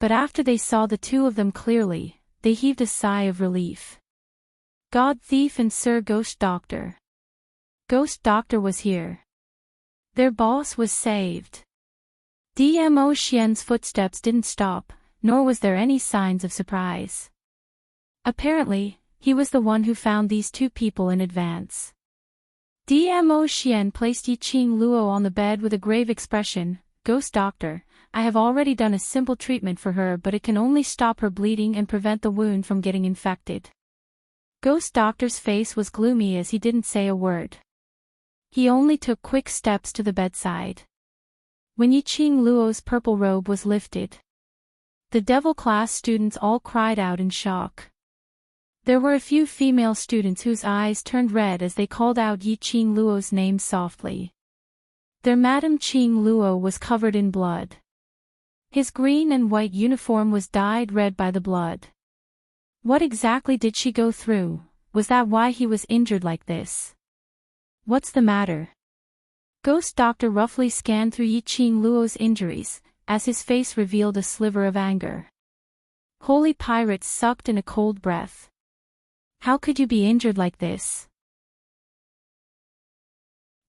But after they saw the two of them clearly, they heaved a sigh of relief. God Thief and Sir Ghost Doctor. Ghost Doctor was here. Their boss was saved. Dmo Xian's footsteps didn't stop, nor was there any signs of surprise. Apparently, he was the one who found these two people in advance. Dmo Xian placed Yi Qing Luo on the bed with a grave expression. Ghost Doctor, I have already done a simple treatment for her, but it can only stop her bleeding and prevent the wound from getting infected. Ghost Doctor's face was gloomy as he didn't say a word. He only took quick steps to the bedside. When Yiqing Luo's purple robe was lifted, the devil class students all cried out in shock. There were a few female students whose eyes turned red as they called out Yiqing Luo's name softly. Their Madame Qing Luo was covered in blood. His green and white uniform was dyed red by the blood. What exactly did she go through? Was that why he was injured like this? What's the matter? Ghost Doctor roughly scanned through Yiqing Luo's injuries, as his face revealed a sliver of anger. Holy pirates sucked in a cold breath. How could you be injured like this?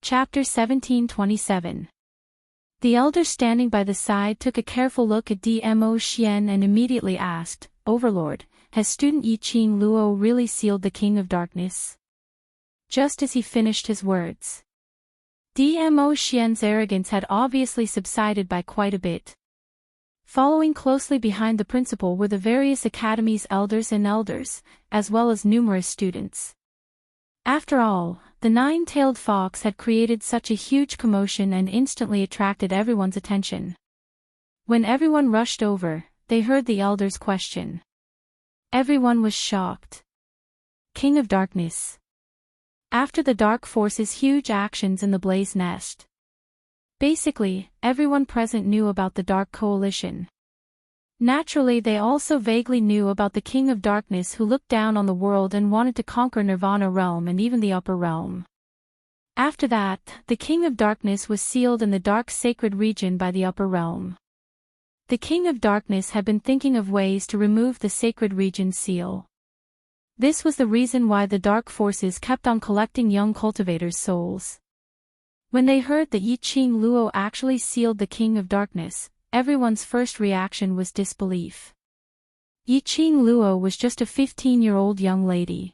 Chapter 1727. The elder standing by the side took a careful look at Dmo Xian and immediately asked, Overlord, has student Yiqing Luo really sealed the King of Darkness? Just as he finished his words, Dmo Xian's arrogance had obviously subsided by quite a bit. Following closely behind the principal were the various academies' elders and elders, as well as numerous students. After all, the nine-tailed fox had created such a huge commotion and instantly attracted everyone's attention. When everyone rushed over, they heard the elder's question. Everyone was shocked. King of Darkness. After the Dark Force's huge actions in the Blaze Nest. Basically, everyone present knew about the Dark Coalition. Naturally, they also vaguely knew about the King of Darkness who looked down on the world and wanted to conquer Nirvana Realm and even the Upper Realm. After that, the King of Darkness was sealed in the Dark Sacred Region by the Upper Realm. The King of Darkness had been thinking of ways to remove the Sacred Region seal. This was the reason why the Dark Forces kept on collecting young cultivators' souls. When they heard that Yiqing Luo actually sealed the King of Darkness, everyone's first reaction was disbelief. Yiqing Luo was just a 15-year-old young lady.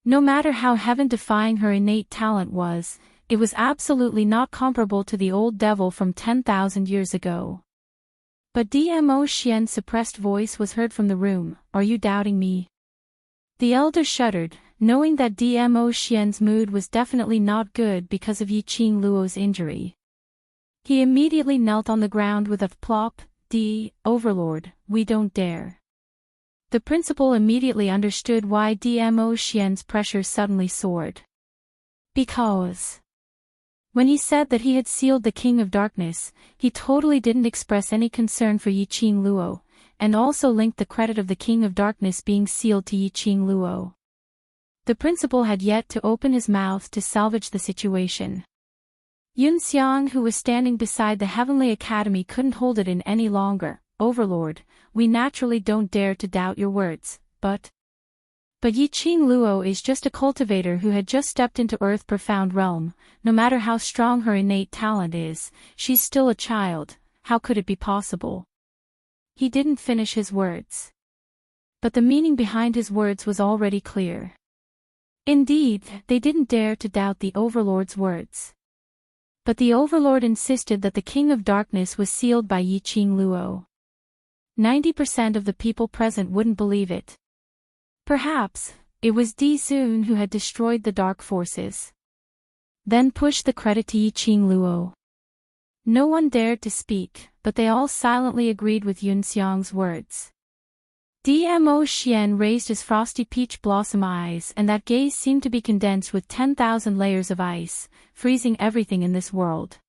No matter how heaven-defying her innate talent was, it was absolutely not comparable to the old devil from 10,000 years ago. But Dmo Xian's suppressed voice was heard from the room, Are you doubting me? The elder shuddered, knowing that Dmo Xian's mood was definitely not good because of Yiqing Luo's injury. He immediately knelt on the ground with a plop, Overlord, we don't dare. The principal immediately understood why Dmo Xian's pressure suddenly soared. Because when he said that he had sealed the King of Darkness, he totally didn't express any concern for Yiqing Luo, and also linked the credit of the King of Darkness being sealed to Yiqing Luo. The principal had yet to open his mouth to salvage the situation. Yun Xiang, who was standing beside the Heavenly Academy, couldn't hold it in any longer. Overlord, we naturally don't dare to doubt your words, but Yiqing Luo is just a cultivator who had just stepped into Earth Profound Realm. No matter how strong her innate talent is, she's still a child. How could it be possible? He didn't finish his words. But the meaning behind his words was already clear. Indeed, they didn't dare to doubt the Overlord's words. But the Overlord insisted that the King of Darkness was sealed by Yiqing Luo. 90% of the people present wouldn't believe it. Perhaps, it was Di Zun who had destroyed the Dark Forces. Then pushed the credit to Yiqing Luo. No one dared to speak, but they all silently agreed with Yun Xiang's words. Dmo Xian raised his frosty peach blossom eyes, and that gaze seemed to be condensed with 10,000 layers of ice, freezing everything in this world.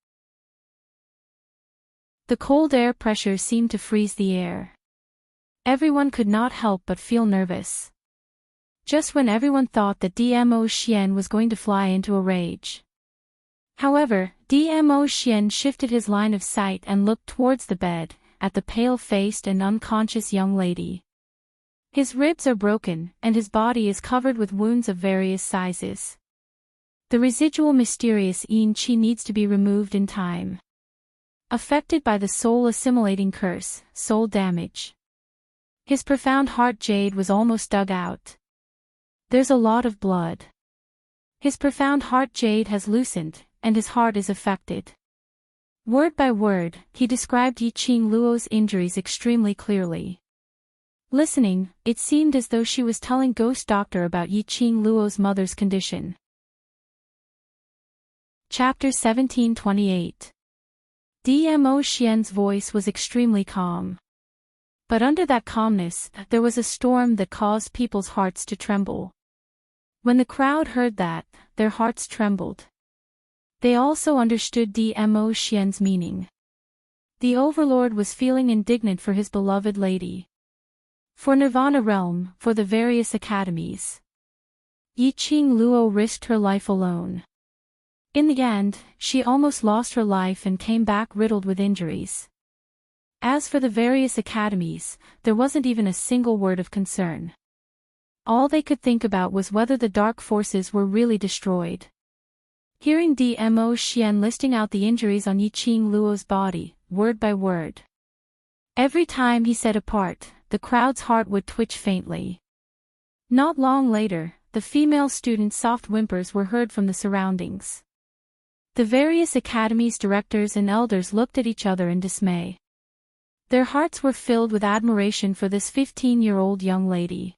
The cold air pressure seemed to freeze the air. Everyone could not help but feel nervous. Just when everyone thought that Dmo Xian was going to fly into a rage. However, Dmo Xian shifted his line of sight and looked towards the bed, at the pale-faced and unconscious young lady. His ribs are broken, and his body is covered with wounds of various sizes. The residual mysterious yin qi needs to be removed in time. Affected by the soul-assimilating curse, soul damage. His profound heart jade was almost dug out. There's a lot of blood. His profound heart jade has loosened, and his heart is affected. Word by word, he described Yiqing Luo's injuries extremely clearly. Listening, it seemed as though she was telling Ghost Doctor about Yiqing Luo's mother's condition. Chapter 1728. Dmo Xian's voice was extremely calm. But under that calmness, there was a storm that caused people's hearts to tremble. When the crowd heard that, their hearts trembled. They also understood Dmo Xian's meaning. The overlord was feeling indignant for his beloved lady. For Nirvana realm, for the various academies. Yiqing Luo risked her life alone. In the end, she almost lost her life and came back riddled with injuries. As for the various academies, there wasn't even a single word of concern. All they could think about was whether the dark forces were really destroyed. Hearing Dmo Xian listing out the injuries on Yiqing Luo's body, word by word. Every time he said a part, the crowd's heart would twitch faintly. Not long later, the female students' soft whimpers were heard from the surroundings. The various academies' directors and elders looked at each other in dismay. Their hearts were filled with admiration for this 15-year-old young lady.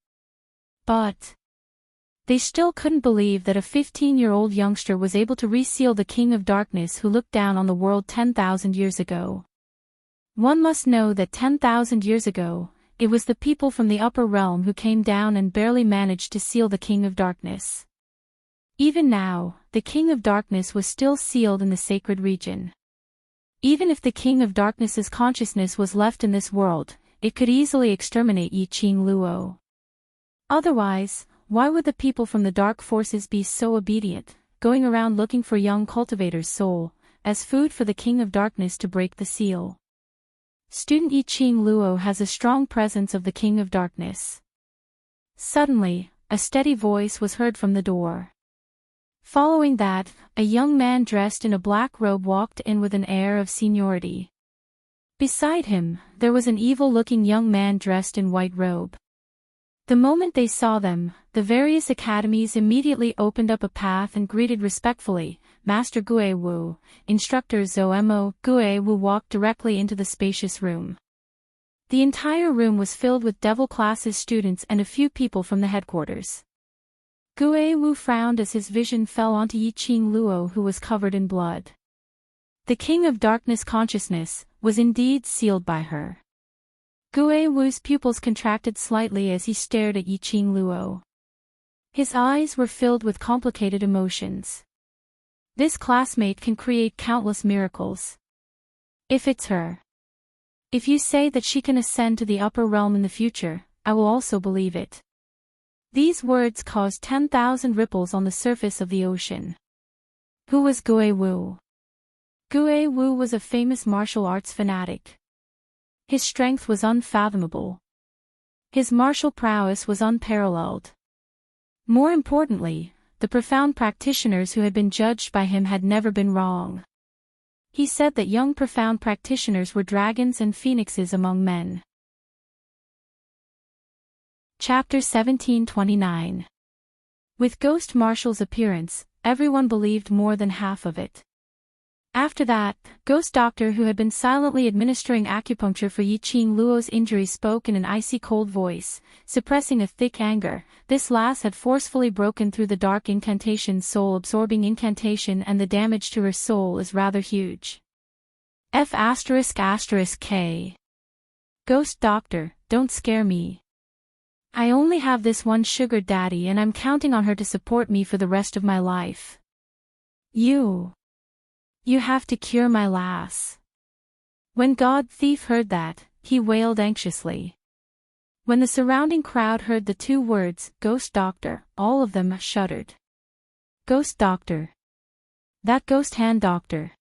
But they still couldn't believe that a 15-year-old youngster was able to reseal the King of Darkness who looked down on the world 10,000 years ago. One must know that 10,000 years ago, it was the people from the upper realm who came down and barely managed to seal the King of Darkness. Even now, the King of Darkness was still sealed in the sacred region. Even if the King of Darkness's consciousness was left in this world, it could easily exterminate Yiqing Luo. Otherwise, why would the people from the dark forces be so obedient, going around looking for young cultivator's soul, as food for the King of Darkness to break the seal? Student Yiqing Luo has a strong presence of the King of Darkness. Suddenly, a steady voice was heard from the door. Following that, a young man dressed in a black robe walked in with an air of seniority. Beside him, there was an evil-looking young man dressed in white robe. The moment they saw them, the various academies immediately opened up a path and greeted respectfully, Master Gue Wu. Instructor Zhou Mo. Gue Wu walked directly into the spacious room. The entire room was filled with devil classes students and a few people from the headquarters. Gue Wu frowned as his vision fell onto Yiqing Luo, who was covered in blood. The King of Darkness consciousness was indeed sealed by her. Gue Wu's pupils contracted slightly as he stared at Yiqing Luo. His eyes were filled with complicated emotions. This classmate can create countless miracles. If it's her. If you say that she can ascend to the upper realm in the future, I will also believe it. These words caused 10,000 ripples on the surface of the ocean. Who was Gue Wu? Gue Wu was a famous martial arts fanatic. His strength was unfathomable. His martial prowess was unparalleled. More importantly, the profound practitioners who had been judged by him had never been wrong. He said that young profound practitioners were dragons and phoenixes among men. Chapter 1729. With Ghost Marshall's appearance, everyone believed more than half of it. After that, Ghost Doctor, who had been silently administering acupuncture for Yiqing Luo's injury, spoke in an icy cold voice, suppressing a thick anger. This lass had forcefully broken through the dark incantation, soul-absorbing incantation, and the damage to her soul is rather huge. F***K. Ghost Doctor, don't scare me. I only have this one sugar daddy and I'm counting on her to support me for the rest of my life. You have to cure my lass. When God Thief heard that, he wailed anxiously. When the surrounding crowd heard the two words, Ghost Doctor, all of them shuddered. Ghost Doctor. That ghost hand doctor.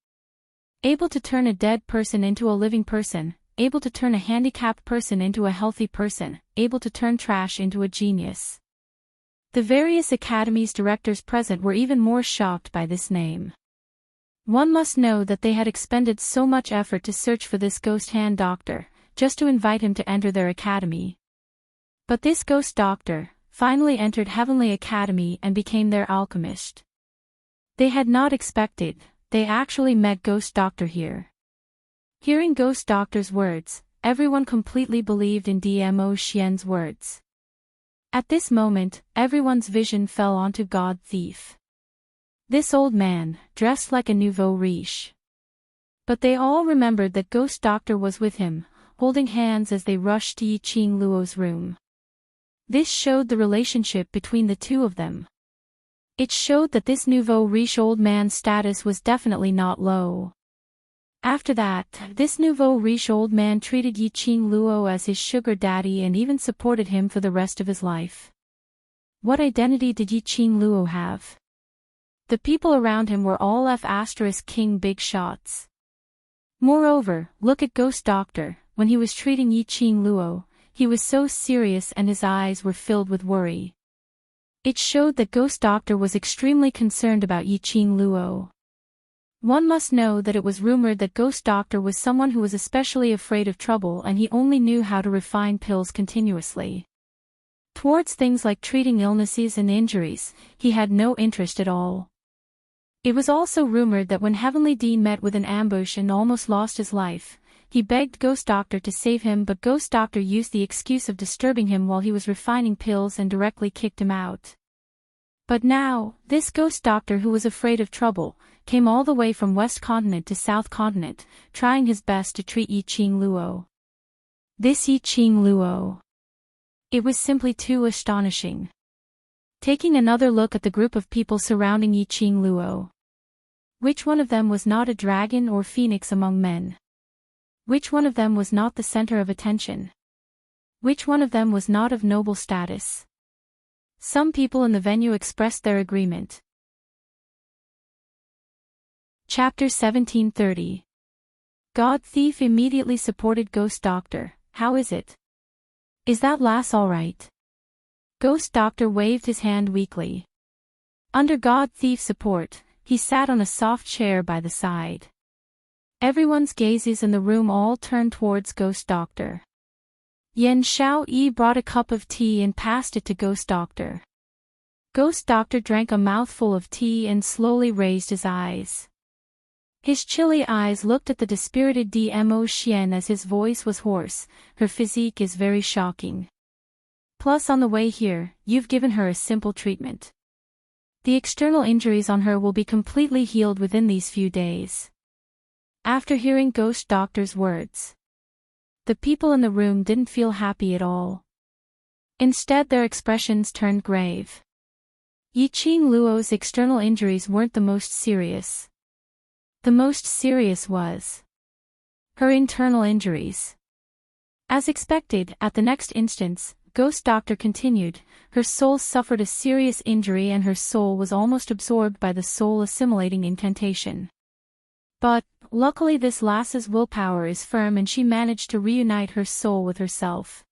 Able to turn a dead person into a living person, able to turn a handicapped person into a healthy person, able to turn trash into a genius. The various academies' directors present were even more shocked by this name. One must know that they had expended so much effort to search for this ghost hand doctor, just to invite him to enter their academy. But this ghost doctor finally entered Heavenly Academy and became their alchemist. They had not expected, they actually met Ghost Doctor here. Hearing Ghost Doctor's words, everyone completely believed in Dmo Xian's words. At this moment, everyone's vision fell onto God Thief. This old man, dressed like a nouveau riche. But they all remembered that Ghost Doctor was with him, holding hands as they rushed to Yiqing Luo's room. This showed the relationship between the two of them. It showed that this nouveau riche old man's status was definitely not low. After that, this nouveau riche old man treated Yiqing Luo as his sugar daddy and even supported him for the rest of his life. What identity did Yiqing Luo have? The people around him were all F***king big shots. Moreover, look at Ghost Doctor. When he was treating Yiqing Luo, he was so serious and his eyes were filled with worry. It showed that Ghost Doctor was extremely concerned about Yiqing Luo. One must know that it was rumored that Ghost Doctor was someone who was especially afraid of trouble and he only knew how to refine pills continuously. Towards things like treating illnesses and injuries, he had no interest at all. It was also rumored that when Heavenly D met with an ambush and almost lost his life, he begged Ghost Doctor to save him, but Ghost Doctor used the excuse of disturbing him while he was refining pills and directly kicked him out. But now, this Ghost Doctor who was afraid of trouble, came all the way from West Continent to South Continent, trying his best to treat Yiqing Luo. This Yiqing Luo. It was simply too astonishing. Taking another look at the group of people surrounding Yiqing Luo. Which one of them was not a dragon or phoenix among men? Which one of them was not the center of attention? Which one of them was not of noble status? Some people in the venue expressed their agreement. Chapter 1730. God Thief immediately supported Ghost Doctor. How is it? Is that lass all right? Ghost Doctor waved his hand weakly. Under God Thief's support, he sat on a soft chair by the side. Everyone's gazes in the room all turned towards Ghost Doctor. Yan Xiao-yi brought a cup of tea and passed it to Ghost Doctor. Ghost Doctor drank a mouthful of tea and slowly raised his eyes. His chilly eyes looked at the dispirited Dmo Xian as his voice was hoarse. Her physique is very shocking. Plus on the way here, you've given her a simple treatment. The external injuries on her will be completely healed within these few days. After hearing Ghost Doctor's words, the people in the room didn't feel happy at all. Instead their expressions turned grave. Yiqing Luo's external injuries weren't the most serious. The most serious was her internal injuries. As expected, at the next instance, Ghost Doctor continued, her soul suffered a serious injury and her soul was almost absorbed by the soul-assimilating incantation. But, luckily this lass's willpower is firm and she managed to reunite her soul with herself.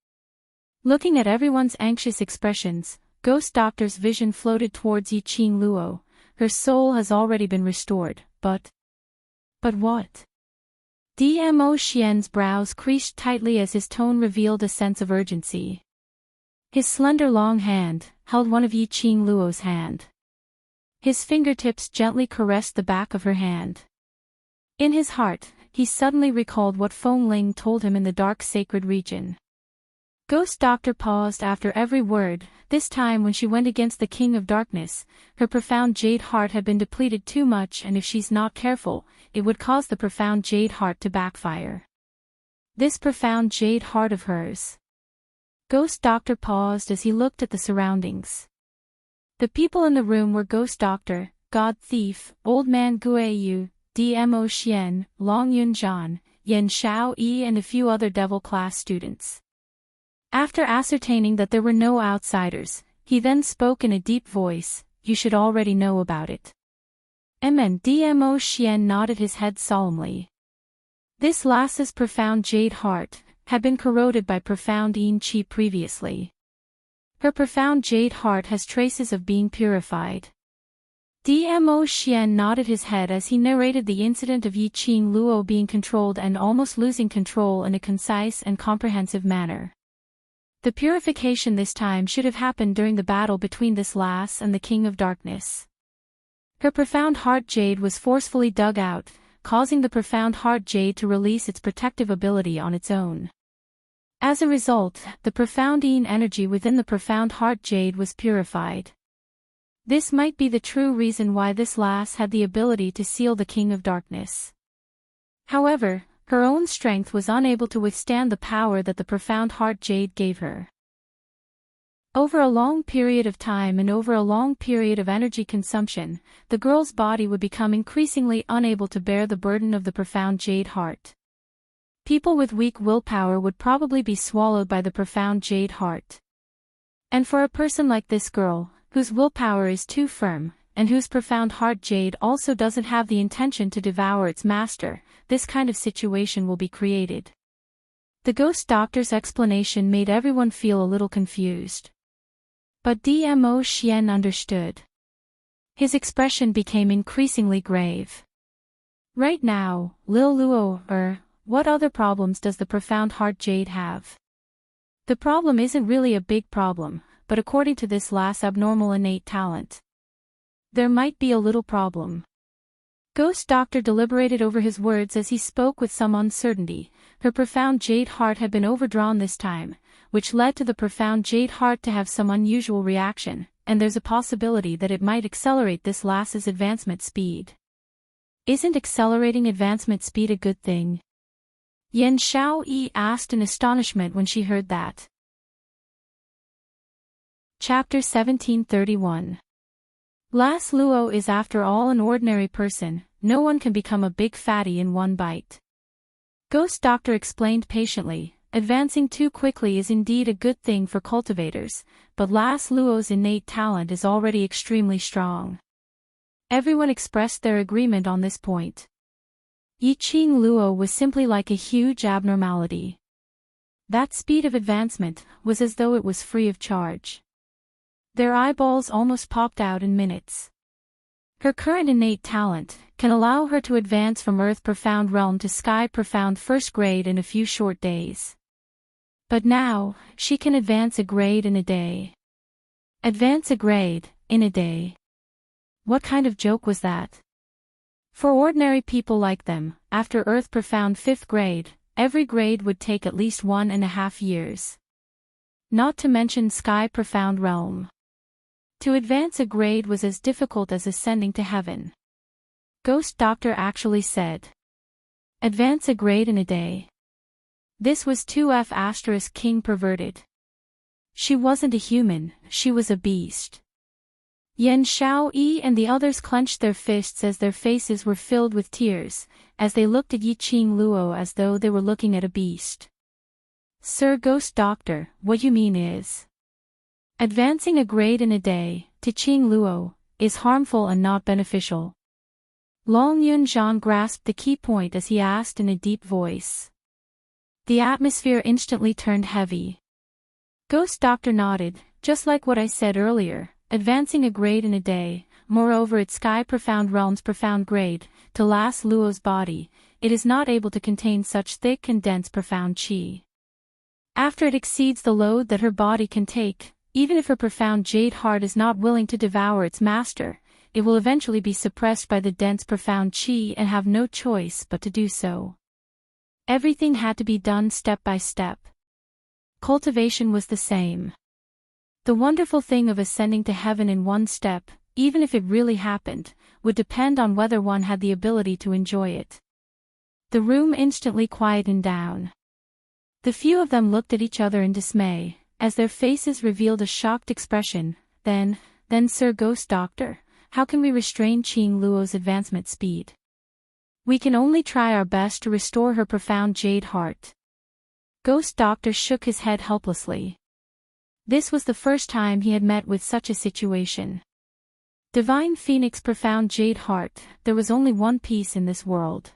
Looking at everyone's anxious expressions, Ghost Doctor's vision floated towards Yiqing Luo. Her soul has already been restored, but what? Dmo Xian's brows creased tightly as his tone revealed a sense of urgency. His slender long hand held one of Yiqing Luo's hand. His fingertips gently caressed the back of her hand. In his heart, he suddenly recalled what Feng Ling told him in the dark sacred region. Ghost Doctor paused after every word. This time when she went against the King of Darkness, her profound jade heart had been depleted too much, and if she's not careful, it would cause the profound jade heart to backfire. This profound jade heart of hers. Ghost Doctor paused as he looked at the surroundings. The people in the room were Ghost Doctor, God Thief, Old Man Guiyu, Dmo Xian, Long Yunzhan, Yan Xiao-yi and a few other devil-class students. After ascertaining that there were no outsiders, he then spoke in a deep voice, you should already know about it. Dmo Xian nodded his head solemnly. This lass's profound jade heart had been corroded by profound yin qi previously. Her profound jade heart has traces of being purified. Dmo Xian nodded his head as he narrated the incident of Yiqing Luo being controlled and almost losing control in a concise and comprehensive manner. The purification this time should have happened during the battle between this lass and the King of Darkness. Her profound heart jade was forcefully dug out, causing the profound heart jade to release its protective ability on its own. As a result, the profound yin energy within the profound heart jade was purified. This might be the true reason why this lass had the ability to seal the King of Darkness. However, her own strength was unable to withstand the power that the profound heart jade gave her. Over a long period of time and over a long period of energy consumption, the girl's body would become increasingly unable to bear the burden of the profound jade heart. People with weak willpower would probably be swallowed by the profound jade heart. And for a person like this girl, whose willpower is too firm, and whose profound heart jade also doesn't have the intention to devour its master, this kind of situation will be created. The ghost doctor's explanation made everyone feel a little confused. But Dmo Xian understood. His expression became increasingly grave. Right now, Lil Luo, what other problems does the profound heart jade have? The problem isn't really a big problem, but according to this last abnormal innate talent, there might be a little problem. Ghost Doctor deliberated over his words as he spoke with some uncertainty. Her profound jade heart had been overdrawn this time, which led to the profound jade heart to have some unusual reaction, and there's a possibility that it might accelerate this lass's advancement speed. Isn't accelerating advancement speed a good thing? Yan Xiaoyi asked in astonishment when she heard that. Chapter 1731. Lass Luo is after all an ordinary person, no one can become a big fatty in one bite. Ghost Doctor explained patiently, advancing too quickly is indeed a good thing for cultivators, but Lass Luo's innate talent is already extremely strong. Everyone expressed their agreement on this point. Yiqing Luo was simply like a huge abnormality. That speed of advancement was as though it was free of charge. Their eyeballs almost popped out in minutes. Her current innate talent can allow her to advance from Earth Profound Realm to Sky Profound First Grade in a few short days. But now, she can advance a grade in a day. Advance a grade, in a day. What kind of joke was that? For ordinary people like them, after Earth Profound 5th grade, every grade would take at least 1.5 years. Not to mention Sky Profound Realm. To advance a grade was as difficult as ascending to heaven. Ghost Doctor actually said. Advance a grade in a day. This was 2F** King perverted. She wasn't a human, she was a beast. Yan Xiaoyi and the others clenched their fists as their faces were filled with tears, as they looked at Yiqing Luo as though they were looking at a beast. Sir Ghost Doctor, what you mean is, advancing a grade in a day, to Qing Luo, is harmful and not beneficial. Long Yunzhan grasped the key point as he asked in a deep voice. The atmosphere instantly turned heavy. Ghost Doctor nodded, just like what I said earlier, advancing a grade in a day, moreover its Sky Profound Realm's profound grade, to Lass Luo's body, it is not able to contain such thick and dense profound qi. After it exceeds the load that her body can take, even if her profound jade heart is not willing to devour its master, it will eventually be suppressed by the dense profound qi and have no choice but to do so. Everything had to be done step by step. Cultivation was the same. The wonderful thing of ascending to heaven in one step, even if it really happened, would depend on whether one had the ability to enjoy it. The room instantly quietened down. The few of them looked at each other in dismay, as their faces revealed a shocked expression. Then Sir Ghost Doctor, how can we restrain Qing Luo's advancement speed? We can only try our best to restore her profound jade heart. Ghost Doctor shook his head helplessly. This was the first time he had met with such a situation. Divine Phoenix profound jade heart, there was only one piece in this world.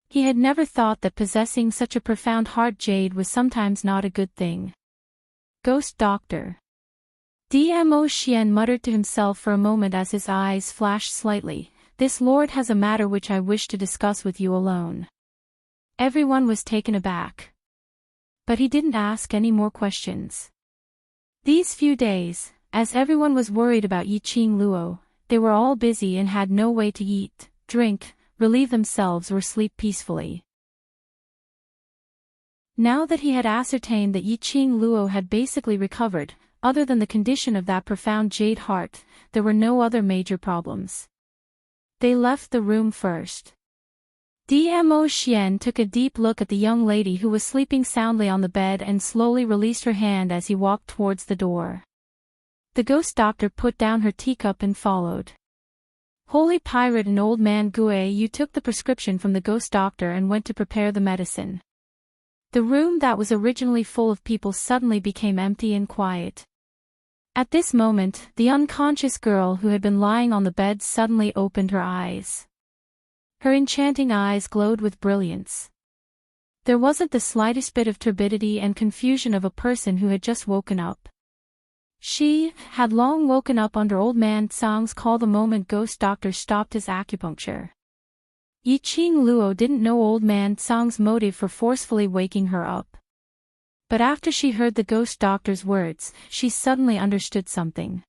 He had never thought that possessing such a profound heart jade was sometimes not a good thing. Ghost Doctor. Dmo Xian muttered to himself for a moment as his eyes flashed slightly. This lord has a matter which I wish to discuss with you alone. Everyone was taken aback. But he didn't ask any more questions. These few days, as everyone was worried about Yiqing Luo, they were all busy and had no way to eat, drink, relieve themselves or sleep peacefully. Now that he had ascertained that Yiqing Luo had basically recovered, other than the condition of that profound jade heart, there were no other major problems. They left the room first. Dmo Xian took a deep look at the young lady who was sleeping soundly on the bed and slowly released her hand as he walked towards the door. The ghost doctor put down her teacup and followed. Holy pirate and old man Gue, you took the prescription from the ghost doctor and went to prepare the medicine. The room that was originally full of people suddenly became empty and quiet. At this moment, the unconscious girl who had been lying on the bed suddenly opened her eyes. Her enchanting eyes glowed with brilliance. There wasn't the slightest bit of turbidity and confusion of a person who had just woken up. She had long woken up under old man Tsang's call the moment ghost doctor stopped his acupuncture. Yiqing Luo didn't know old man Tsang's motive for forcefully waking her up. But after she heard the ghost doctor's words, she suddenly understood something.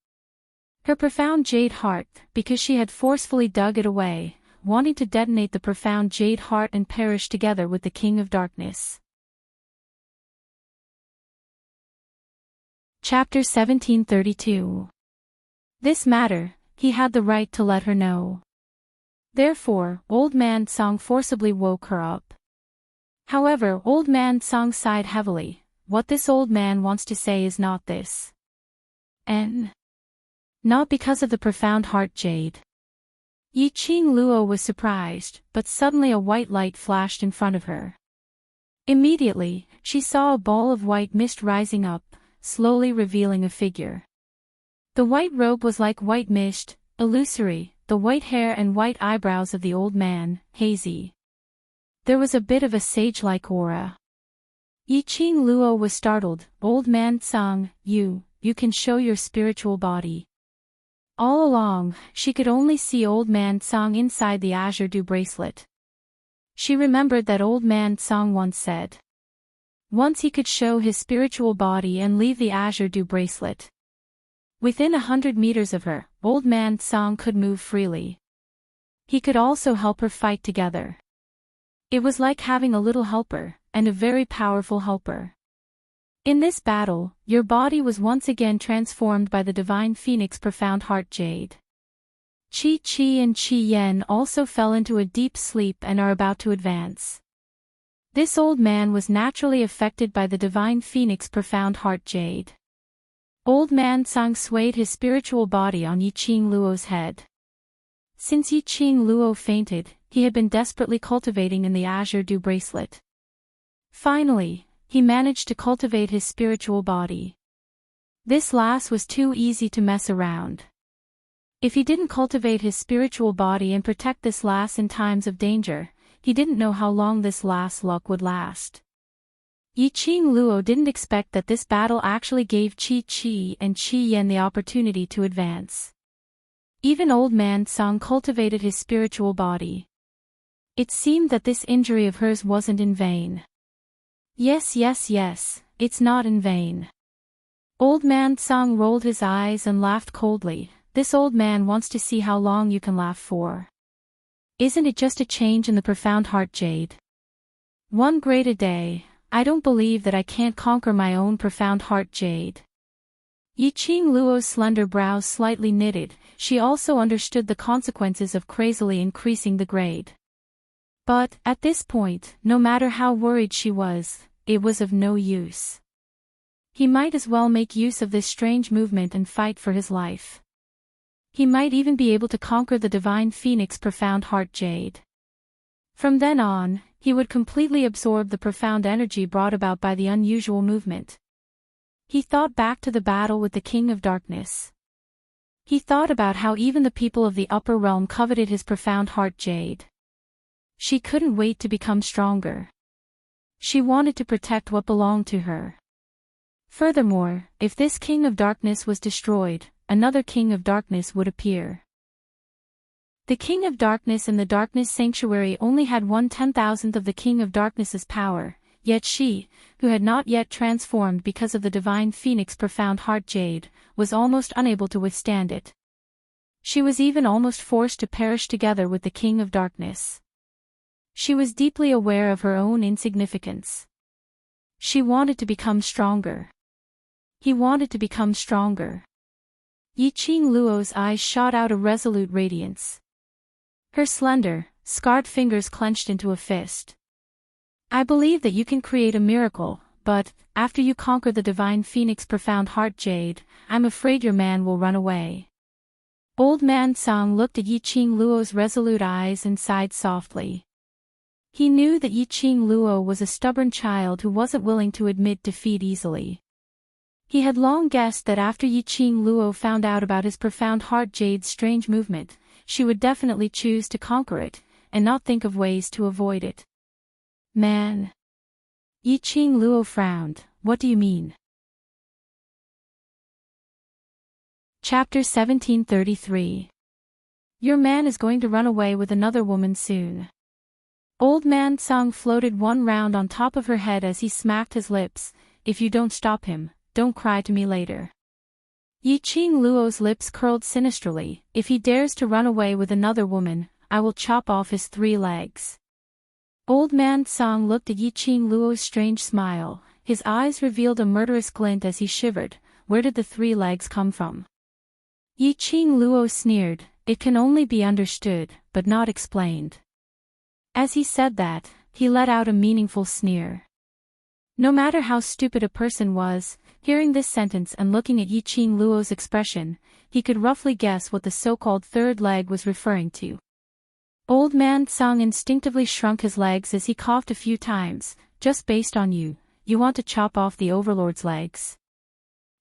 Her profound jade heart, because she had forcefully dug it away, wanting to detonate the profound jade heart and perish together with the King of Darkness. Chapter 1732. This matter, he had the right to let her know. Therefore, old man Tsang forcibly woke her up. However, old man Tsang sighed heavily. What this old man wants to say is not this. And not because of the profound heart jade. Yiqing Luo was surprised, but suddenly a white light flashed in front of her. Immediately, she saw a ball of white mist rising up, slowly revealing a figure. The white robe was like white mist, illusory, the white hair and white eyebrows of the old man, hazy. There was a bit of a sage-like aura. Yiqing Luo was startled. Old man Tsang, you can show your spiritual body. All along, she could only see old man Tsang inside the azure dew bracelet. She remembered that old man Tsang once said. Once he could show his spiritual body and leave the azure dew bracelet. Within 100 meters of her, old man Tsang could move freely. He could also help her fight together. It was like having a little helper, and a very powerful helper. In this battle, your body was once again transformed by the divine phoenix profound heart jade. Qi Qi and Qi Yen also fell into a deep sleep and are about to advance. This old man was naturally affected by the divine phoenix profound heart jade. Old man Tsang swayed his spiritual body on Yiqing Luo's head. Since Yiqing Luo fainted, he had been desperately cultivating in the azure dew bracelet. Finally, he managed to cultivate his spiritual body. This lass was too easy to mess around. If he didn't cultivate his spiritual body and protect this lass in times of danger, he didn't know how long this lass luck would last. Yiqing Luo didn't expect that this battle actually gave Qi Qi and Qi Yen the opportunity to advance. Even old man Tsang cultivated his spiritual body. It seemed that this injury of hers wasn't in vain. Yes, it's not in vain. Old man Tsang rolled his eyes and laughed coldly. This old man wants to see how long you can laugh for. Isn't it just a change in the profound heart jade? One great a day, I don't believe that I can't conquer my own profound heart jade. Yiqing Luo's slender brows slightly knitted. She also understood the consequences of crazily increasing the grade. But, at this point, no matter how worried she was, it was of no use. He might as well make use of this strange movement and fight for his life. He might even be able to conquer the divine phoenix profound heart jade. From then on, he would completely absorb the profound energy brought about by the unusual movement. He thought back to the battle with the King of Darkness. He thought about how even the people of the upper realm coveted his profound heart jade. She couldn't wait to become stronger. She wanted to protect what belonged to her. Furthermore, if this King of Darkness was destroyed, another King of Darkness would appear. The King of Darkness in the Darkness Sanctuary only had 1/10,000th of the King of Darkness's power, yet she, who had not yet transformed because of the divine phoenix profound heart jade, was almost unable to withstand it. She was even almost forced to perish together with the King of Darkness. She was deeply aware of her own insignificance. She wanted to become stronger. He wanted to become stronger. Yiqing Luo's eyes shot out a resolute radiance. Her slender, scarred fingers clenched into a fist. I believe that you can create a miracle, but, after you conquer the divine phoenix profound heart jade, I'm afraid your man will run away. Old man Song looked at Yiqing Luo's resolute eyes and sighed softly. He knew that Yiqing Luo was a stubborn child who wasn't willing to admit defeat easily. He had long guessed that after Yiqing Luo found out about his profound heart jade's strange movement, she would definitely choose to conquer it, and not think of ways to avoid it. Man. Yiqing Luo frowned. What do you mean? Chapter 1733. Your man is going to run away with another woman soon. Old man Song floated one round on top of her head as he smacked his lips. If you don't stop him, don't cry to me later. Yiqing Luo's lips curled sinisterly. If he dares to run away with another woman, I will chop off his 3 legs. Old man Song looked at Yiqing Luo's strange smile. His eyes revealed a murderous glint as he shivered. Where did the 3 legs come from? Yiqing Luo sneered. It can only be understood, but not explained. As he said that, he let out a meaningful sneer. No matter how stupid a person was, hearing this sentence and looking at Yiqing Luo's expression, he could roughly guess what the so-called 3rd leg was referring to. Old man Song instinctively shrunk his legs as he coughed a few times. Just based on you want to chop off the overlord's legs.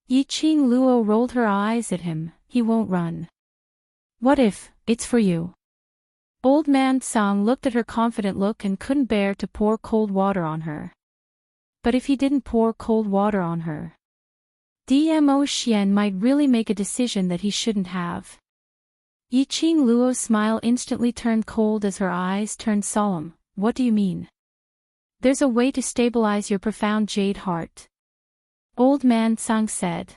Yiqing Luo rolled her eyes at him. He won't run. What if it's for you? Old man Song looked at her confident look and couldn't bear to pour cold water on her. But if he didn't pour cold water on her, Dmo Xian might really make a decision that he shouldn't have. Yiqing Luo's smile instantly turned cold as her eyes turned solemn. What do you mean? There's a way to stabilize your profound jade heart. Old man Song said.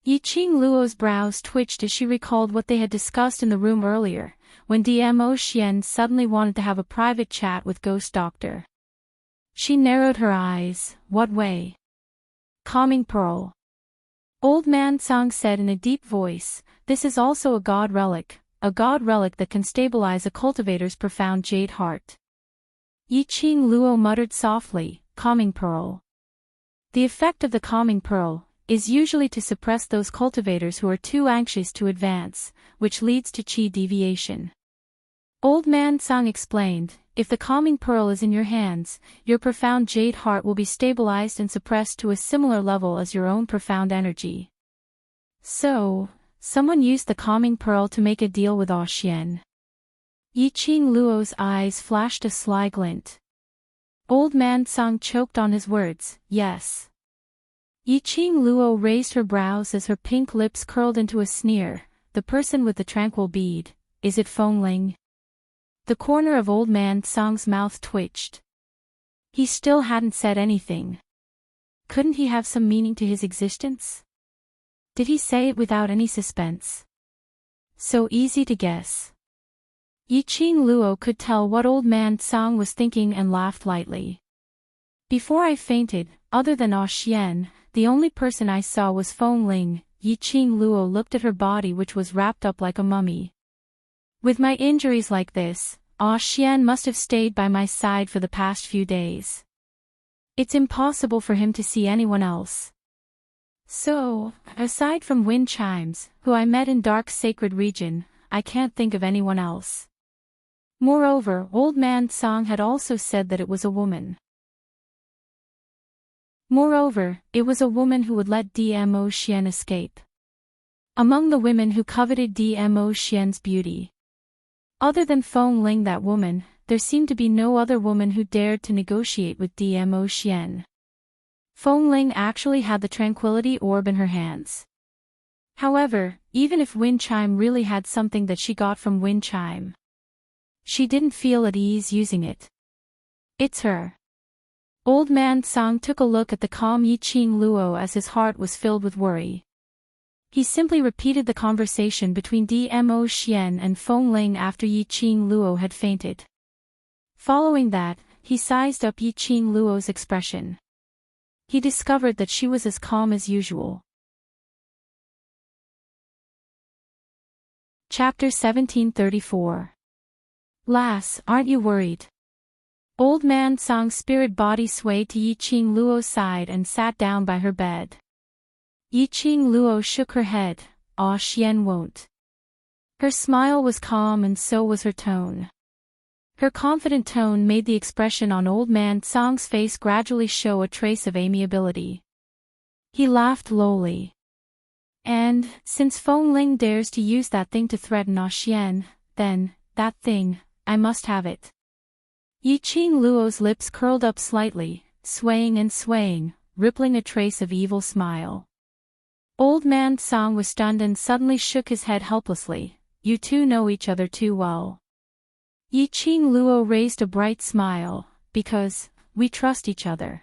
Yiqing Luo's brows twitched as she recalled what they had discussed in the room earlier, when Dmo Xian suddenly wanted to have a private chat with Ghost Doctor. She narrowed her eyes. What way? Calming Pearl. Old man Song said in a deep voice, this is also a god relic that can stabilize a cultivator's profound jade heart. Yiqing Luo muttered softly, Calming Pearl. The effect of the Calming Pearl is usually to suppress those cultivators who are too anxious to advance, which leads to chi deviation. Old man Song explained, if the Calming Pearl is in your hands, your profound jade heart will be stabilized and suppressed to a similar level as your own profound energy. So, someone used the Calming Pearl to make a deal with Xian. Yiqing Luo's eyes flashed a sly glint. Old man Song choked on his words, yes. Yiqing Luo raised her brows as her pink lips curled into a sneer. The person with the tranquil bead, is it Feng Ling? The corner of old man Song's mouth twitched. He still hadn't said anything. Couldn't he have some meaning to his existence? Did he say it without any suspense? So easy to guess. Yiqing Luo could tell what old man Song was thinking and laughed lightly. Before I fainted, other than Xian, the only person I saw was Feng Ling. Yiqing Luo looked at her body which was wrapped up like a mummy. With my injuries like this, Xian must have stayed by my side for the past few days. It's impossible for him to see anyone else. So, aside from wind chimes, who I met in dark sacred region, I can't think of anyone else. Moreover, old man Song had also said that it was a woman. Moreover, it was a woman who would let Dmo Xian escape. Among the women who coveted Dmo Xian's beauty, other than Feng Ling, that woman, there seemed to be no other woman who dared to negotiate with Dmo Xian. Feng Ling actually had the tranquility orb in her hands. However, even if Wind Chime really had something that she got from Wind Chime, she didn't feel at ease using it. It's her. Old man Song took a look at the calm Yiqing Luo as his heart was filled with worry. He simply repeated the conversation between Dmo Xian and Feng Ling after Yiqing Luo had fainted. Following that, he sized up Yiqing Luo's expression. He discovered that she was as calm as usual. Chapter 1734. Lass, aren't you worried? Old man Song's spirit body swayed to Yiqing Luo's side and sat down by her bed. Yiqing Luo shook her head. Ah, Xian won't. Her smile was calm and so was her tone. Her confident tone made the expression on old man Song's face gradually show a trace of amiability. He laughed lowly. And, since Feng Ling dares to use that thing to threaten Ah Xian, then, that thing, I must have it. Yiqing Luo's lips curled up slightly, swaying and swaying, rippling a trace of evil smile. Old man Song was stunned and suddenly shook his head helplessly. You two know each other too well. Yiqing Luo raised a bright smile, because, we trust each other.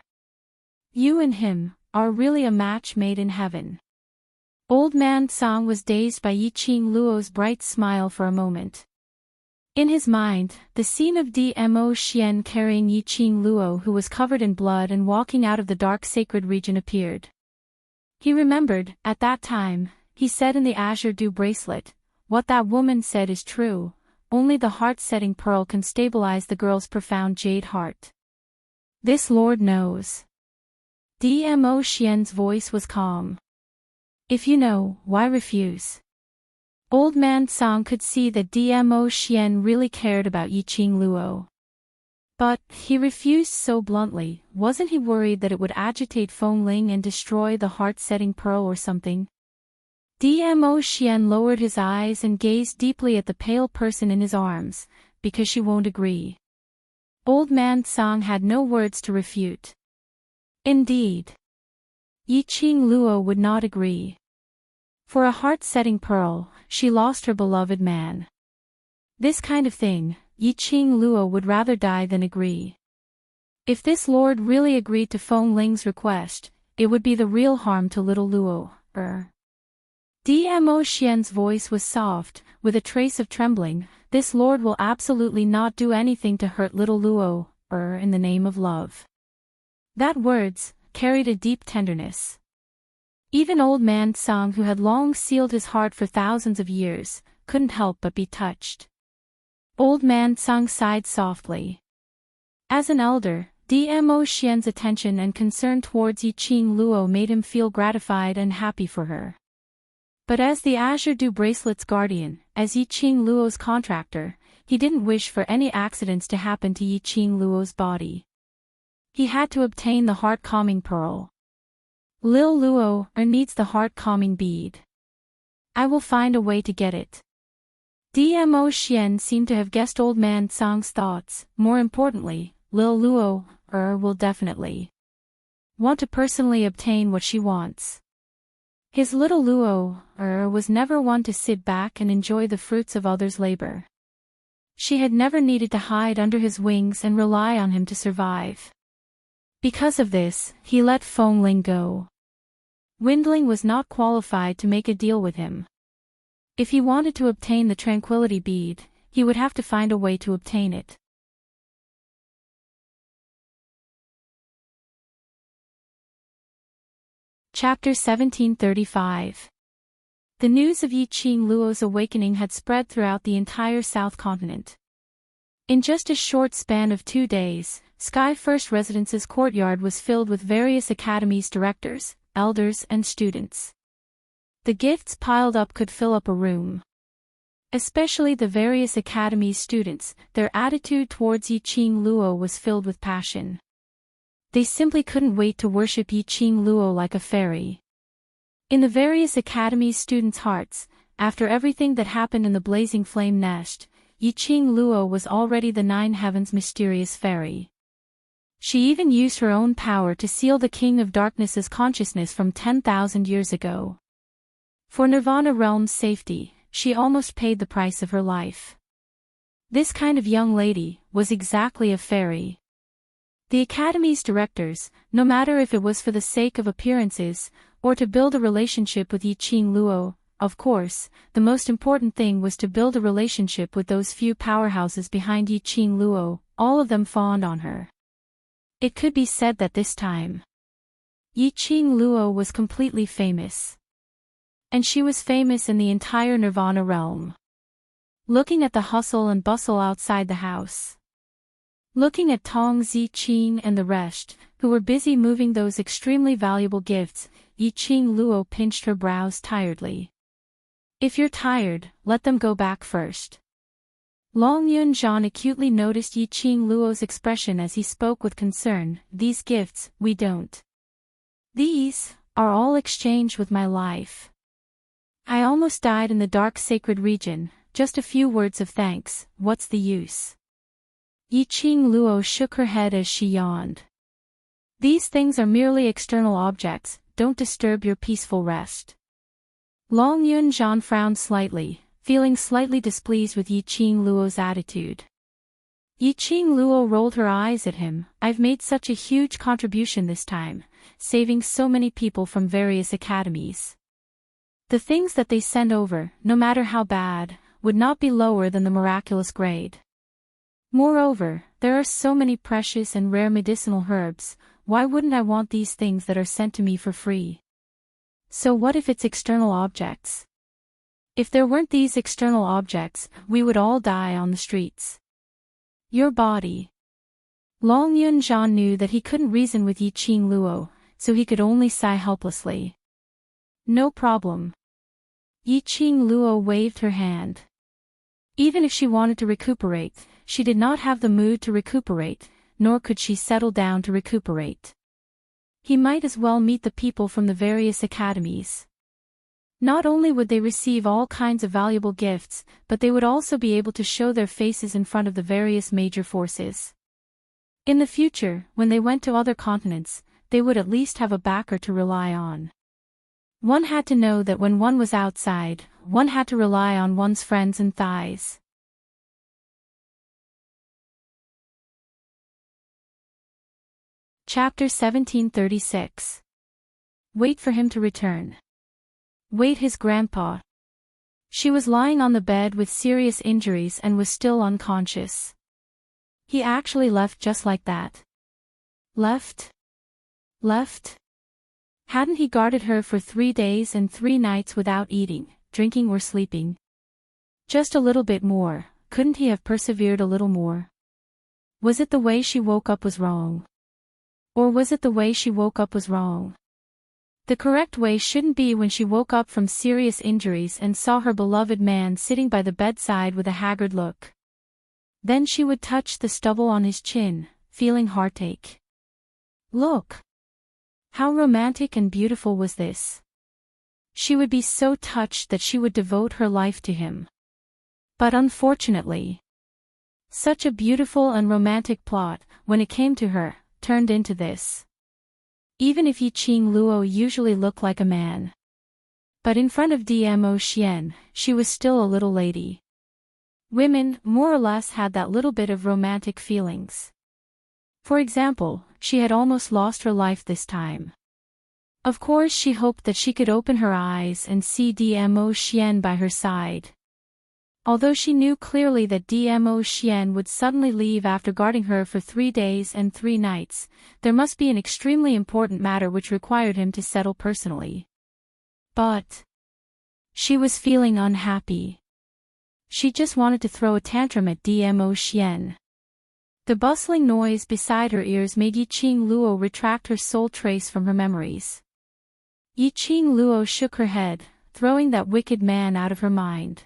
You and him, are really a match made in heaven. Old man Song was dazed by Yiqing Luo's bright smile for a moment. In his mind, the scene of Dmo Xian carrying Yiqing Luo who was covered in blood and walking out of the dark sacred region appeared. He remembered, at that time, he said in the azure dew bracelet, what that woman said is true, only the heart-setting pearl can stabilize the girl's profound jade heart. This Lord knows. Dmo Xian's voice was calm. If you know, why refuse? Old man Song could see that Dmo Xian really cared about Yiqing Luo. But, he refused so bluntly. Wasn't he worried that it would agitate Feng Ling and destroy the heart-setting pearl or something? Dmo Xian lowered his eyes and gazed deeply at the pale person in his arms, because she won't agree. Old man Song had no words to refute. Indeed. Yiqing Luo would not agree. For a heart-setting pearl, she lost her beloved man. This kind of thing, Yiqing Luo would rather die than agree. If this lord really agreed to Feng Ling's request, it would be the real harm to little Luo. Dmo Xian's voice was soft, with a trace of trembling. This lord will absolutely not do anything to hurt little Luo, in the name of love. That words carried a deep tenderness. Even old man Song, who had long sealed his heart for thousands of years, couldn't help but be touched. Old man Song sighed softly. As an elder, Dmo Xian's attention and concern towards Yiqing Luo made him feel gratified and happy for her. But as the azure dew bracelet's guardian, as Yiqing Luo's contractor, he didn't wish for any accidents to happen to Yiqing Luo's body. He had to obtain the heart-calming pearl. Lil Luo needs the heart-calming bead. I will find a way to get it. Dmo Xian seemed to have guessed old man Song's thoughts. More importantly, Lil Luo will definitely want to personally obtain what she wants. His little Luo was never one to sit back and enjoy the fruits of others' labor. She had never needed to hide under his wings and rely on him to survive. Because of this, he let Feng Ling go. Windling was not qualified to make a deal with him. If he wanted to obtain the tranquility bead, he would have to find a way to obtain it. Chapter 1735. The news of Yiqing Luo's awakening had spread throughout the entire South Continent. In just a short span of 2 days, Sky First Residence's courtyard was filled with various academies' directors, elders and students. The gifts piled up could fill up a room. Especially the various academies' students, their attitude towards Yiqing Luo was filled with passion. They simply couldn't wait to worship Yiqing Luo like a fairy. In the various academies' students' hearts, after everything that happened in the blazing flame nest, Yiqing Luo was already the 9 heavens' mysterious fairy. She even used her own power to seal the King of Darkness's consciousness from 10,000 years ago. For Nirvana Realm's safety, she almost paid the price of her life. This kind of young lady was exactly a fairy. The Academy's directors, no matter if it was for the sake of appearances, or to build a relationship with Yiqing Luo, of course, the most important thing was to build a relationship with those few powerhouses behind Yiqing Luo, all of them fawned on her. It could be said that this time, Yiqing Luo was completely famous. And she was famous in the entire Nirvana realm. looking at the hustle and bustle outside the house. Looking at Tong Ziqing and the rest, who were busy moving those extremely valuable gifts, Yiqing Luo pinched her brows tiredly. If you're tired, let them go back first. Long Yunzhan acutely noticed Yiqing Luo's expression as he spoke with concern. These gifts, we don't. These are all exchanged with my life. I almost died in the dark sacred region, just a few words of thanks, what's the use? Yiqing Luo shook her head as she yawned. These things are merely external objects, don't disturb your peaceful rest. Long Yunzhan frowned slightly, feeling slightly displeased with Yiqing Luo's attitude. Yiqing Luo rolled her eyes at him. I've made such a huge contribution this time, saving so many people from various academies. The things that they send over, no matter how bad, would not be lower than the miraculous grade. Moreover, there are so many precious and rare medicinal herbs, why wouldn't I want these things that are sent to me for free? So what if it's external objects? If there weren't these external objects, we would all die on the streets. Your body. Long Yunzhan knew that he couldn't reason with Yiqing Luo, so he could only sigh helplessly. No problem. Yiqing Luo waved her hand. Even if she wanted to recuperate, she did not have the mood to recuperate, nor could she settle down to recuperate. He might as well meet the people from the various academies. Not only would they receive all kinds of valuable gifts, but they would also be able to show their faces in front of the various major forces. In the future, when they went to other continents, they would at least have a backer to rely on. One had to know that when one was outside, one had to rely on one's friends and thighs. Chapter 1736. Wait for him to return. Wait his grandpa. She was lying on the bed with serious injuries and was still unconscious. He actually left just like that. Left? Left? Hadn't he guarded her for 3 days and 3 nights without eating, drinking or sleeping? Just a little bit more, couldn't he have persevered a little more? Was it the way she woke up was wrong? Or was it the way she woke up was wrong? The correct way shouldn't be when she woke up from serious injuries and saw her beloved man sitting by the bedside with a haggard look. Then she would touch the stubble on his chin, feeling heartache. Look! How romantic and beautiful was this? She would be so touched that she would devote her life to him. But unfortunately, such a beautiful and romantic plot, when it came to her, turned into this. Even if Yiqing Luo usually looked like a man. But in front of Dmo Xian, she was still a little lady. Women, more or less, had that little bit of romantic feelings. For example, she had almost lost her life this time. Of course she hoped that she could open her eyes and see Dmo Xian by her side. Although she knew clearly that Dmo Xian would suddenly leave after guarding her for 3 days and 3 nights, there must be an extremely important matter which required him to settle personally. But she was feeling unhappy. She just wanted to throw a tantrum at Dmo Xian. The bustling noise beside her ears made Yiqing Luo retract her soul trace from her memories. Yiqing Luo shook her head, throwing that wicked man out of her mind.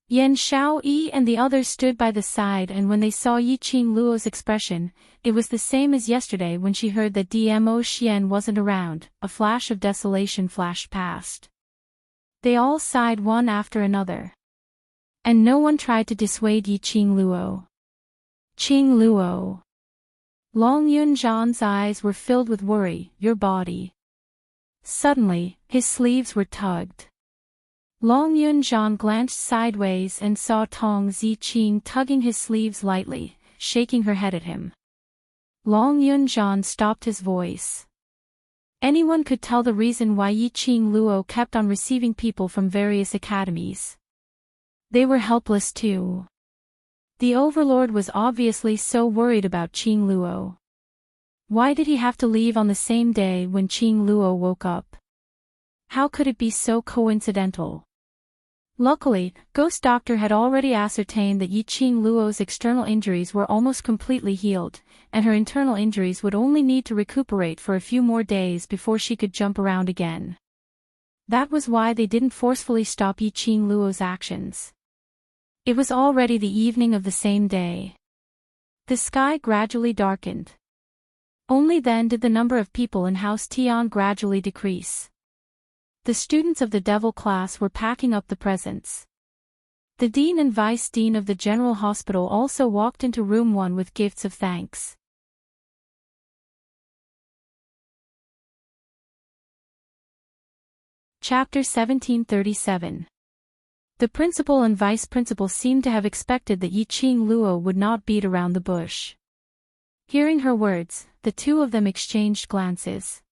Yan Xiaoyi and the others stood by the side, and when they saw Yiqing Luo's expression, it was the same as yesterday when she heard that Dmo Xian wasn't around. A flash of desolation flashed past. They all sighed one after another. And no one tried to dissuade Yiqing Luo. Qing Luo. Long Yunzhan's eyes were filled with worry. Your body. Suddenly, his sleeves were tugged. Long Yunzhan glanced sideways and saw Tong Ziqing tugging his sleeves lightly, shaking her head at him. Long Yunzhan stopped his voice. Anyone could tell the reason why Yiqing Luo kept on receiving people from various academies. They were helpless too. The overlord was obviously so worried about Qing Luo. Why did he have to leave on the same day when Qing Luo woke up? How could it be so coincidental? Luckily, Ghost Doctor had already ascertained that Yiqing Luo's external injuries were almost completely healed, and her internal injuries would only need to recuperate for a few more days before she could jump around again. That was why they didn't forcefully stop Yiqing Luo's actions. It was already the evening of the same day. The sky gradually darkened. Only then did the number of people in House Tian gradually decrease. The students of the Devil class were packing up the presents. The dean and vice dean of the General Hospital also walked into room 1 with gifts of thanks. Chapter 1737. The principal and vice principal seemed to have expected that Yiqing Luo would not beat around the bush. Hearing her words, the two of them exchanged glances.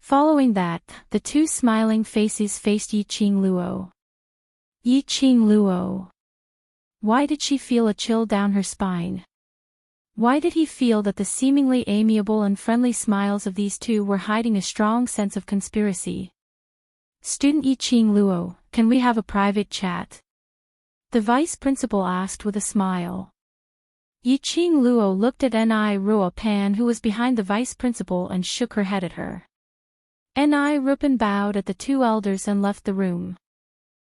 Following that, the two smiling faces faced Yiqing Luo. Yiqing Luo. Why did she feel a chill down her spine? Why did he feel that the seemingly amiable and friendly smiles of these two were hiding a strong sense of conspiracy? Student Yiqing Luo, can we have a private chat? The vice principal asked with a smile. Yiqing Luo looked at Ni Ruo Pan, who was behind the vice principal, and shook her head at her. Ni Rupan bowed at the two elders and left the room.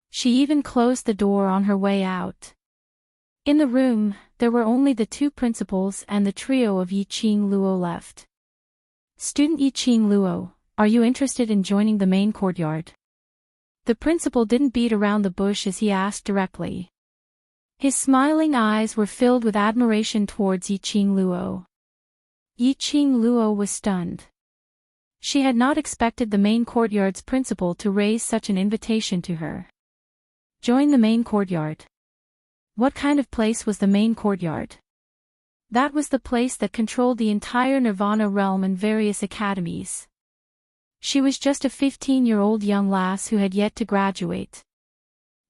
She even closed the door on her way out. In the room, there were only the two principals and the trio of Yiqing Luo left. Student Yiqing Luo, are you interested in joining the main courtyard? The principal didn't beat around the bush as he asked directly. His smiling eyes were filled with admiration towards Yiqing Luo. Yiqing Luo was stunned. She had not expected the main courtyard's principal to raise such an invitation to her. Join the main courtyard. What kind of place was the main courtyard? That was the place that controlled the entire Nirvana realm and various academies. She was just a 15-year-old young lass who had yet to graduate.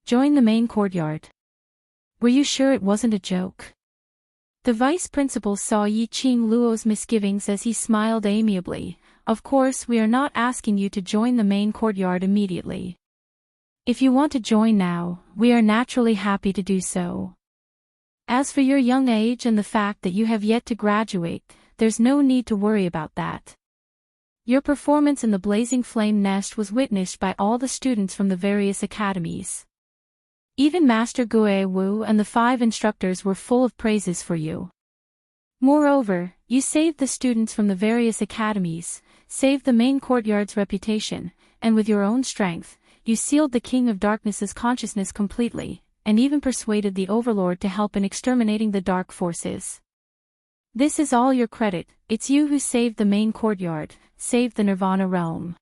Join the main courtyard. Were you sure it wasn't a joke? The vice principal saw Yiqing Luo's misgivings as he smiled amiably. Of course, we are not asking you to join the main courtyard immediately. If you want to join now, we are naturally happy to do so. As for your young age and the fact that you have yet to graduate, there's no need to worry about that. Your performance in the Blazing Flame Nest was witnessed by all the students from the various academies. Even Master Gue Wu and the 5 instructors were full of praises for you. Moreover, you saved the students from the various academies, saved the main courtyard's reputation, and with your own strength, you sealed the King of Darkness's consciousness completely, and even persuaded the Overlord to help in exterminating the dark forces. This is all your credit. It's you who saved the main courtyard, saved the Nirvana realm.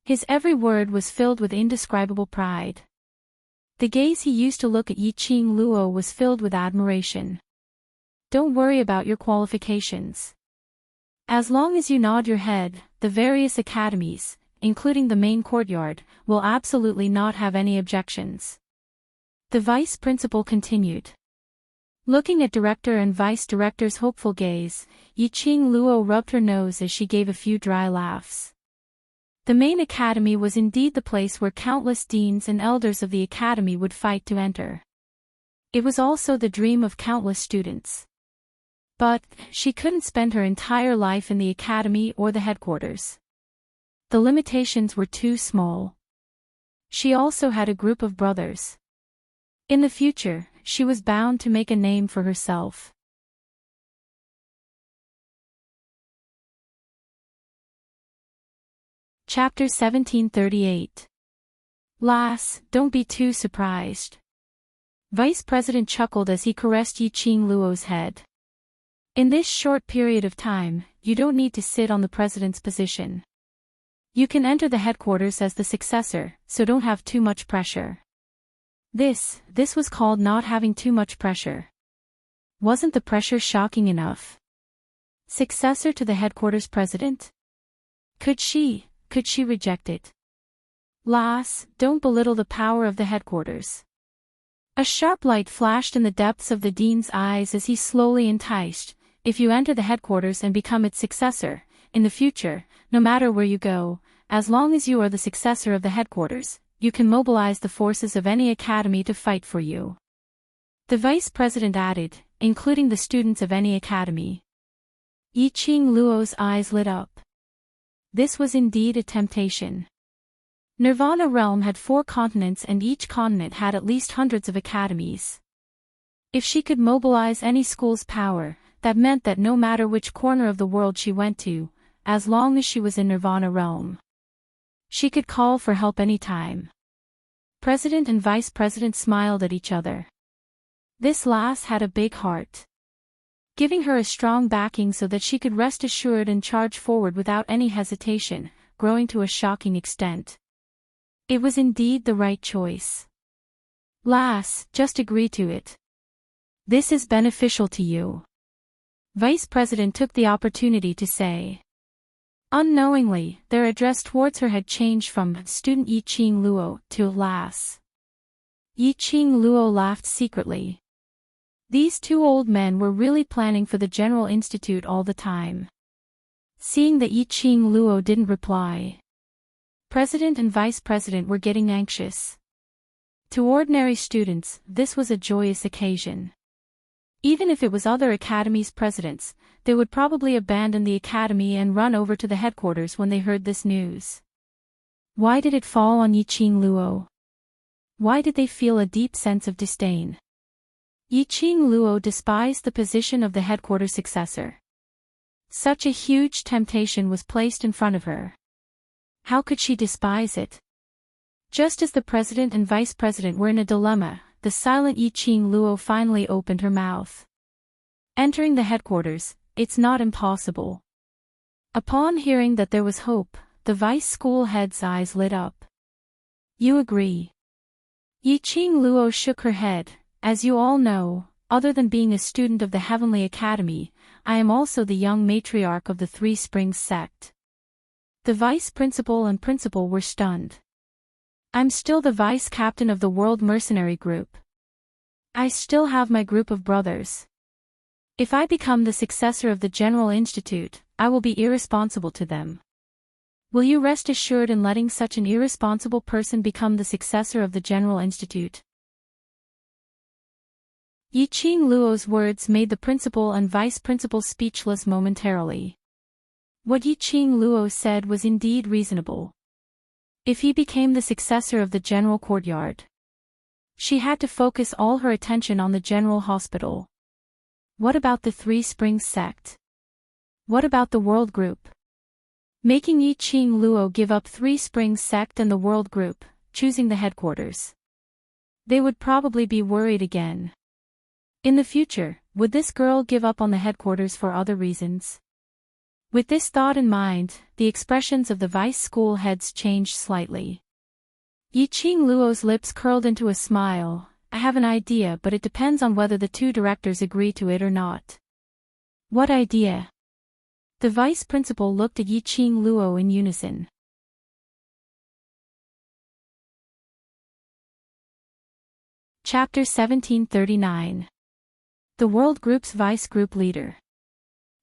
His every word was filled with indescribable pride. The gaze he used to look at Yiqing Luo was filled with admiration. Don't worry about your qualifications. As long as you nod your head, the various academies, including the main courtyard, will absolutely not have any objections. The vice principal continued. Looking at director and vice director's hopeful gaze, Yiqing Luo rubbed her nose as she gave a few dry laughs. The main academy was indeed the place where countless deans and elders of the academy would fight to enter. It was also the dream of countless students. But she couldn't spend her entire life in the academy or the headquarters. The limitations were too small. She also had a group of brothers. In the future, she was bound to make a name for herself. Chapter 1738. Lass, don't be too surprised. Vice President chuckled as he caressed Yiqing Luo's head. In this short period of time, you don't need to sit on the president's position. You can enter the headquarters as the successor, so don't have too much pressure. This was called not having too much pressure. Wasn't the pressure shocking enough? Successor to the headquarters president? Could she reject it? Lass, don't belittle the power of the headquarters. A sharp light flashed in the depths of the dean's eyes as he slowly enticed. If you enter the headquarters and become its successor, in the future, no matter where you go, as long as you are the successor of the headquarters, you can mobilize the forces of any academy to fight for you. The vice president added, including the students of any academy. Yiqing Luo's eyes lit up. This was indeed a temptation. Nirvana realm had 4 continents and each continent had at least hundreds of academies. If she could mobilize any school's power, that meant that no matter which corner of the world she went to, as long as she was in Nirvana realm, she could call for help anytime. President and vice president smiled at each other. This lass had a big heart, giving her a strong backing so that she could rest assured and charge forward without any hesitation, growing to a shocking extent. It was indeed the right choice. Lass, just agree to it. This is beneficial to you. Vice President took the opportunity to say. Unknowingly, their address towards her had changed from student Yiqing Luo to lass. Yiqing Luo laughed secretly. These 2 old men were really planning for the General Institute all the time. Seeing that Yiqing Luo didn't reply, President and Vice President were getting anxious. To ordinary students, this was a joyous occasion. Even if it was other academies' presidents, they would probably abandon the academy and run over to the headquarters when they heard this news. Why did it fall on Yiqing Luo? Why did they feel a deep sense of disdain? Yiqing Luo despised the position of the headquarters successor. Such a huge temptation was placed in front of her. How could she despise it? Just as the president and vice president were in a dilemma, the silent Yiqing Luo finally opened her mouth. Entering the headquarters, it's not impossible. Upon hearing that there was hope, the vice school head's eyes lit up. You agree? Yiqing Luo shook her head. As you all know, other than being a student of the Heavenly Academy, I am also the young matriarch of the 3 Springs sect. The vice principal and principal were stunned. I'm still the vice captain of the World Mercenary Group. I still have my group of brothers. If I become the successor of the General Institute, I will be irresponsible to them. Will you rest assured in letting such an irresponsible person become the successor of the General Institute? Yiqing Luo's words made the principal and vice principal speechless momentarily. What Yiqing Luo said was indeed reasonable. If he became the successor of the general courtyard, she had to focus all her attention on the general hospital. What about the 3 Springs sect? What about the World Group? Making Yiqing Luo give up 3 Springs sect and the World Group, choosing the headquarters. They would probably be worried again. In the future, would this girl give up on the headquarters for other reasons? With this thought in mind, the expressions of the vice school heads changed slightly. Yiqing Luo's lips curled into a smile. I have an idea, but it depends on whether the 2 directors agree to it or not. What idea? The vice principal looked at Yiqing Luo in unison. Chapter 1739. The World Group's Vice Group Leader.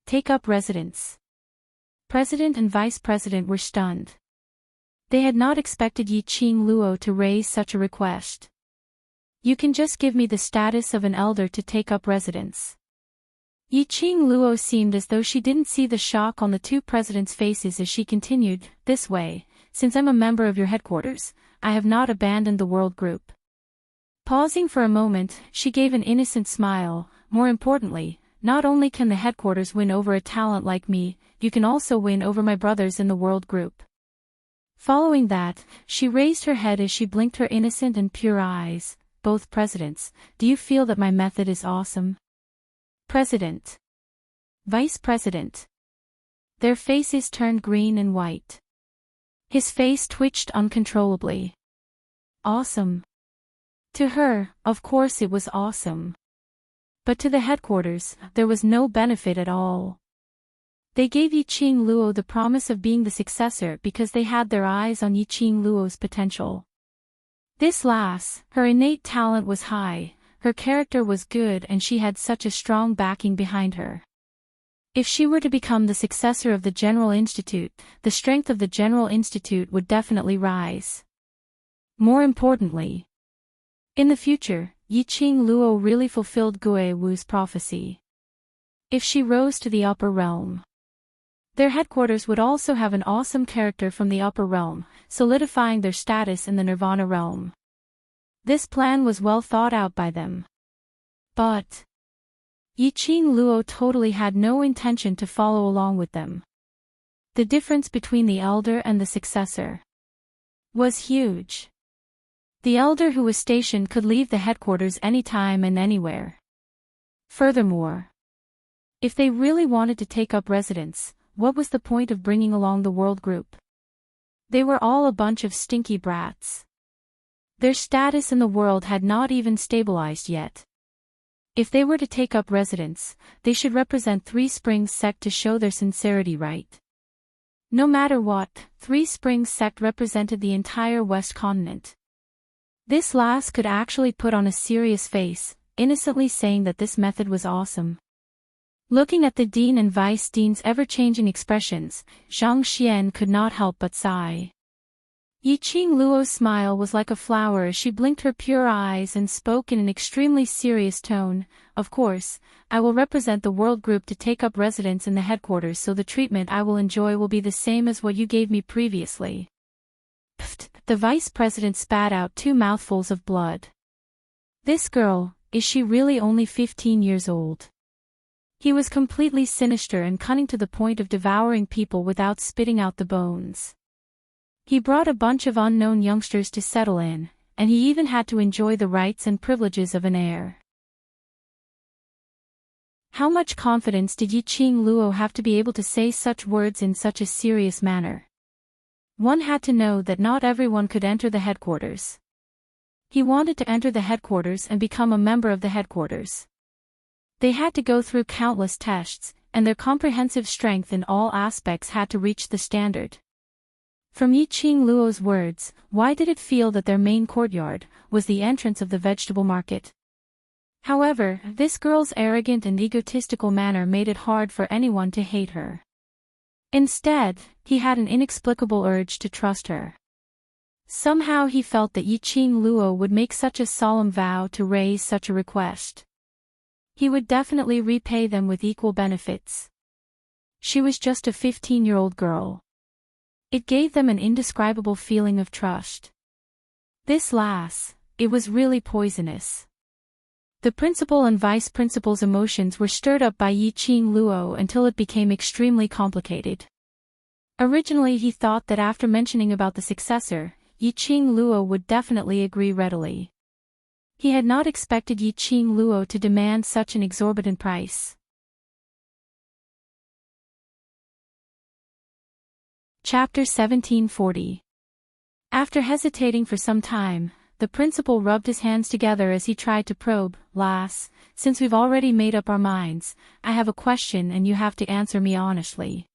Take up residence. President and Vice President were stunned. They had not expected Yiqing Luo to raise such a request. You can just give me the status of an elder to take up residence. Yiqing Luo seemed as though she didn't see the shock on the 2 presidents' faces as she continued, this way, since I'm a member of your headquarters, I have not abandoned the World Group. Pausing for a moment, she gave an innocent smile. More importantly, not only can the headquarters win over a talent like me, you can also win over my brothers in the World Group. Following that, she raised her head as she blinked her innocent and pure eyes. Both presidents, do you feel that my method is awesome? President. Vice President. Their faces turned green and white. His face twitched uncontrollably. Awesome. To her, of course it was awesome. But to the headquarters, there was no benefit at all. They gave Yiqing Luo the promise of being the successor because they had their eyes on Yiqing Luo's potential. This lass, her innate talent was high, her character was good, and she had such a strong backing behind her. If she were to become the successor of the General Institute, the strength of the General Institute would definitely rise. More importantly, in the future, Yiqing Luo really fulfilled Gue Wu's prophecy. If she rose to the upper realm, their headquarters would also have an awesome character from the upper realm, solidifying their status in the Nirvana realm. This plan was well thought out by them. But Yiqing Luo totally had no intention to follow along with them. The difference between the elder and the successor was huge. The elder who was stationed could leave the headquarters anytime and anywhere. Furthermore, if they really wanted to take up residence, what was the point of bringing along the world group? They were all a bunch of stinky brats. Their status in the world had not even stabilized yet. If they were to take up residence, they should represent Three Springs sect to show their sincerity, right? No matter what, Three Springs sect represented the entire West continent. This lass could actually put on a serious face, innocently saying that this method was awesome. Looking at the dean and vice dean's ever-changing expressions, Zhang Xian could not help but sigh. Yiqing Luo's smile was like a flower as she blinked her pure eyes and spoke in an extremely serious tone. Of course, I will represent the world group to take up residence in the headquarters, so the treatment I will enjoy will be the same as what you gave me previously. Pfft, the vice president spat out 2 mouthfuls of blood. This girl, is she really only 15 years old? He was completely sinister and cunning to the point of devouring people without spitting out the bones. He brought a bunch of unknown youngsters to settle in, and he even had to enjoy the rights and privileges of an heir. How much confidence did Yiqing Luo have to be able to say such words in such a serious manner? One had to know that not everyone could enter the headquarters. He wanted to enter the headquarters and become a member of the headquarters. They had to go through countless tests, and their comprehensive strength in all aspects had to reach the standard. From Yiqing Luo's words, why did it feel that their main courtyard was the entrance of the vegetable market? However, this girl's arrogant and egotistical manner made it hard for anyone to hate her. Instead, he had an inexplicable urge to trust her. Somehow he felt that Yiqing Luo would make such a solemn vow to raise such a request. He would definitely repay them with equal benefits. She was just a 15-year-old girl. It gave them an indescribable feeling of trust. This lass, it was really poisonous. The principal and vice principal's emotions were stirred up by Yiqing Luo until it became extremely complicated. Originally he thought that after mentioning about the successor, Yiqing Luo would definitely agree readily. He had not expected Yiqing Luo to demand such an exorbitant price. Chapter 1740. After hesitating for some time, the principal rubbed his hands together as he tried to probe. Lass, since we've already made up our minds, I have a question and you have to answer me honestly.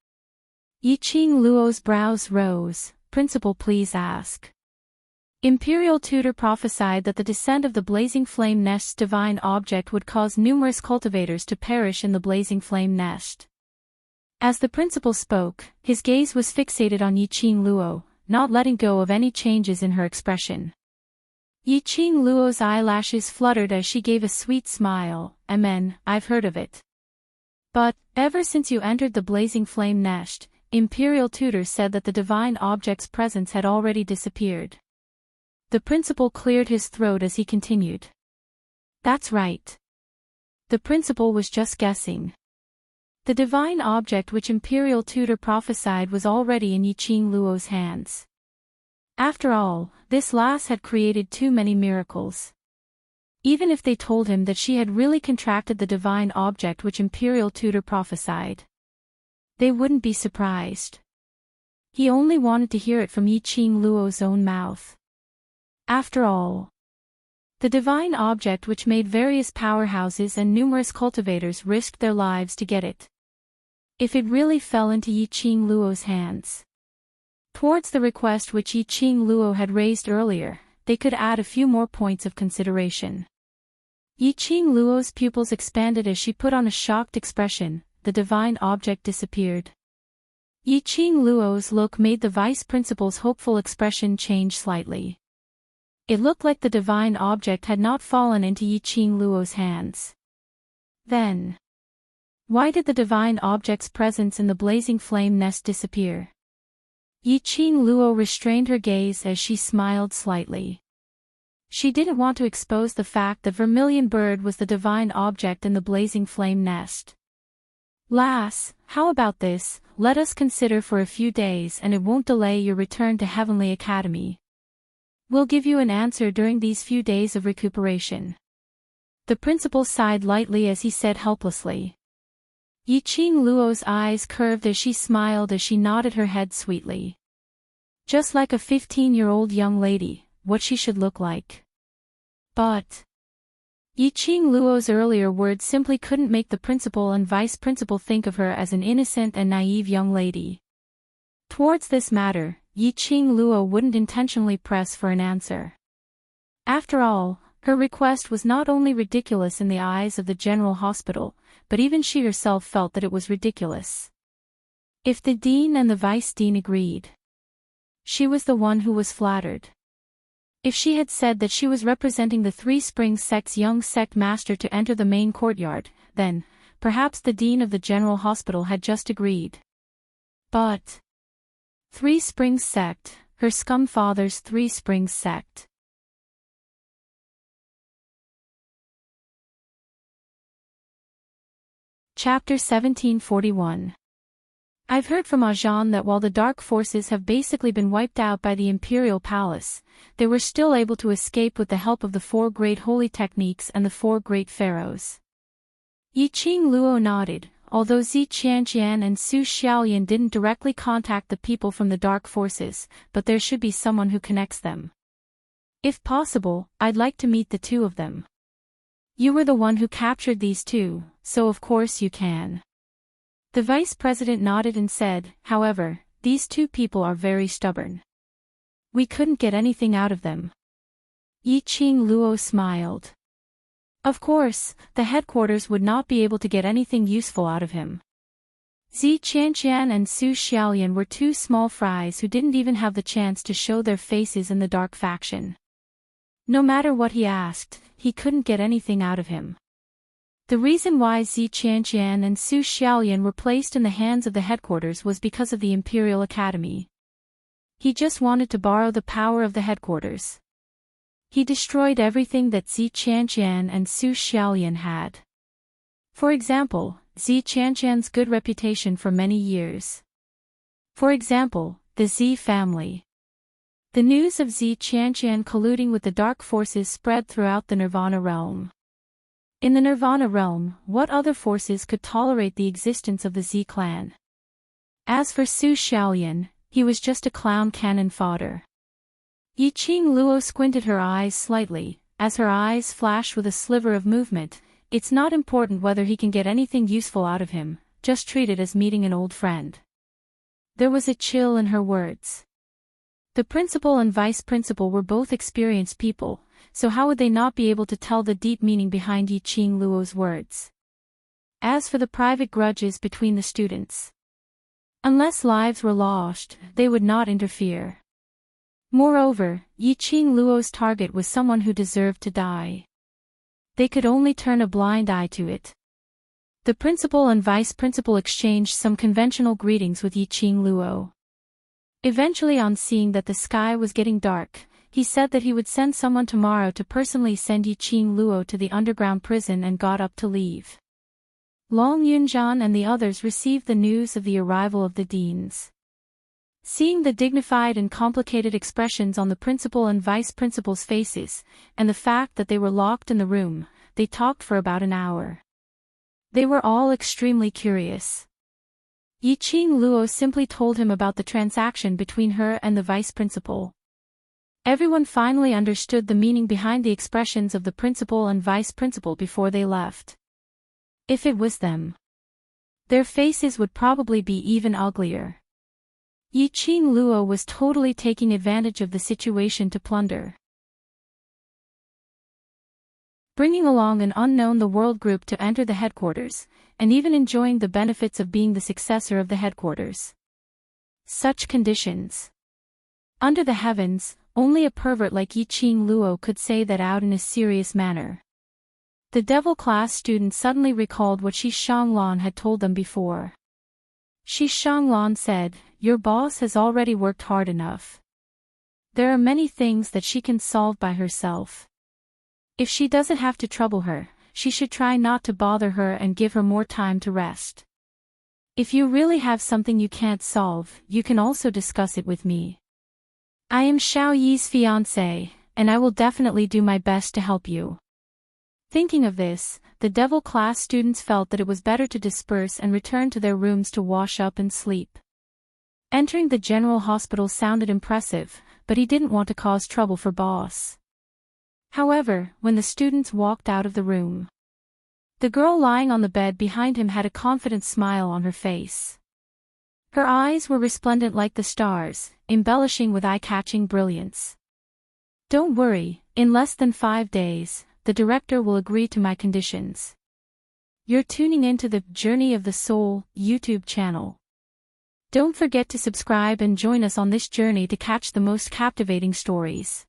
Yiqing Luo's brows rose. Principal, please ask. Imperial Tutor prophesied that the descent of the Blazing Flame Nest's divine object would cause numerous cultivators to perish in the Blazing Flame Nest. As the principal spoke, his gaze was fixated on Yiqing Luo, not letting go of any changes in her expression. Yiqing Luo's eyelashes fluttered as she gave a sweet smile. Amen, I've heard of it. But, ever since you entered the Blazing Flame Nest, Imperial Tutor said that the divine object's presence had already disappeared. The principal cleared his throat as he continued. That's right. The principal was just guessing. The divine object which Imperial Tutor prophesied was already in Yiqing Luo's hands. After all, this lass had created too many miracles. Even if they told him that she had really contracted the divine object which Imperial Tutor prophesied, they wouldn't be surprised. He only wanted to hear it from Yiqing Luo's own mouth. After all, the divine object which made various powerhouses and numerous cultivators risked their lives to get it. If it really fell into Yiqing Luo's hands, towards the request which Yiqing Luo had raised earlier, they could add a few more points of consideration. Yiqing Luo's pupils expanded as she put on a shocked expression. The divine object disappeared. Yiqing Luo's look made the vice principal's hopeful expression change slightly. It looked like the divine object had not fallen into Yiqing Luo's hands. Then, why did the divine object's presence in the blazing flame nest disappear? Yiqing Luo restrained her gaze as she smiled slightly. She didn't want to expose the fact that Vermilion Bird was the divine object in the blazing flame nest. Lass, how about this? Let us consider for a few days and it won't delay your return to Heavenly Academy. We'll give you an answer during these few days of recuperation. The principal sighed lightly as he said helplessly. Yiqing Luo's eyes curved as she smiled as she nodded her head sweetly. Just like a 15-year-old young lady, what she should look like. But Yiqing Luo's earlier words simply couldn't make the principal and vice principal think of her as an innocent and naive young lady. Towards this matter, Yiqing Luo wouldn't intentionally press for an answer. After all, her request was not only ridiculous in the eyes of the general hospital, but even she herself felt that it was ridiculous. If the dean and the vice dean agreed, she was the one who was flattered. If she had said that she was representing the Three Springs sect's young sect master to enter the main courtyard, then, perhaps the dean of the general hospital had just agreed. But Three Springs sect, her scum father's Three Springs sect. Chapter 1741. I've heard from Ajahn that while the dark forces have basically been wiped out by the Imperial Palace, they were still able to escape with the help of the 4 great holy techniques and the 4 great pharaohs. Yiqing Luo nodded, although Zi Qianqian and Su Xiaolian didn't directly contact the people from the dark forces, but there should be someone who connects them. If possible, I'd like to meet the 2 of them. You were the one who captured these 2, so of course you can. The vice president nodded and said, however, these 2 people are very stubborn. We couldn't get anything out of them. Yiqing Luo smiled. Of course, the headquarters would not be able to get anything useful out of him. Zi Qianqian and Su Xiaolian were 2 small fries who didn't even have the chance to show their faces in the dark faction. No matter what he asked, he couldn't get anything out of him. The reason why Zi Qianqian and Su Xiaolian were placed in the hands of the headquarters was because of the Imperial Academy. He just wanted to borrow the power of the headquarters. He destroyed everything that Zi Qianqian and Su Xiaolian had. For example, Zi Qianqian's good reputation for many years. For example, the Zi family. The news of Zi Qianqian colluding with the dark forces spread throughout the Nirvana realm. In the Nirvana realm, what other forces could tolerate the existence of the Zi clan? As for Su Xiaolian, he was just a clown cannon fodder. Yiqing Luo squinted her eyes slightly, as her eyes flashed with a sliver of movement. It's not important whether he can get anything useful out of him, just treat it as meeting an old friend. There was a chill in her words. The principal and vice principal were both experienced people, so how would they not be able to tell the deep meaning behind Yiqing Luo's words? As for the private grudges between the students, unless lives were lost, they would not interfere. Moreover, Yiqing Luo's target was someone who deserved to die. They could only turn a blind eye to it. The principal and vice principal exchanged some conventional greetings with Yiqing Luo. Eventually, on seeing that the sky was getting dark, he said that he would send someone tomorrow to personally send Yiqing Luo to the underground prison and got up to leave. Long Yunzhan and the others received the news of the arrival of the deans. Seeing the dignified and complicated expressions on the principal and vice principal's faces, and the fact that they were locked in the room, they talked for about an hour. They were all extremely curious. Yiqing Luo simply told him about the transaction between her and the vice principal. Everyone finally understood the meaning behind the expressions of the principal and vice principal before they left. If it was them, their faces would probably be even uglier. Yiqing Luo was totally taking advantage of the situation to plunder, bringing along an unknown the world group to enter the headquarters, and even enjoying the benefits of being the successor of the headquarters. Such conditions. Under the heavens, only a pervert like Yiqing Luo could say that out in a serious manner. The devil class student suddenly recalled what Shi Shanglan had told them before. Shi Shanglan said, "Your boss has already worked hard enough. There are many things that she can solve by herself. If she doesn't have to trouble her, she should try not to bother her and give her more time to rest. If you really have something you can't solve, you can also discuss it with me. I am Xiao Yi's fiancé, and I will definitely do my best to help you." Thinking of this, the devil class students felt that it was better to disperse and return to their rooms to wash up and sleep. Entering the general hospital sounded impressive, but he didn't want to cause trouble for boss. However, when the students walked out of the room, the girl lying on the bed behind him had a confident smile on her face. Her eyes were resplendent like the stars, embellishing with eye-catching brilliance. "Don't worry, in less than 5 days, the director will agree to my conditions." You're tuning into the Journey of the Soul YouTube channel. Don't forget to subscribe and join us on this journey to catch the most captivating stories.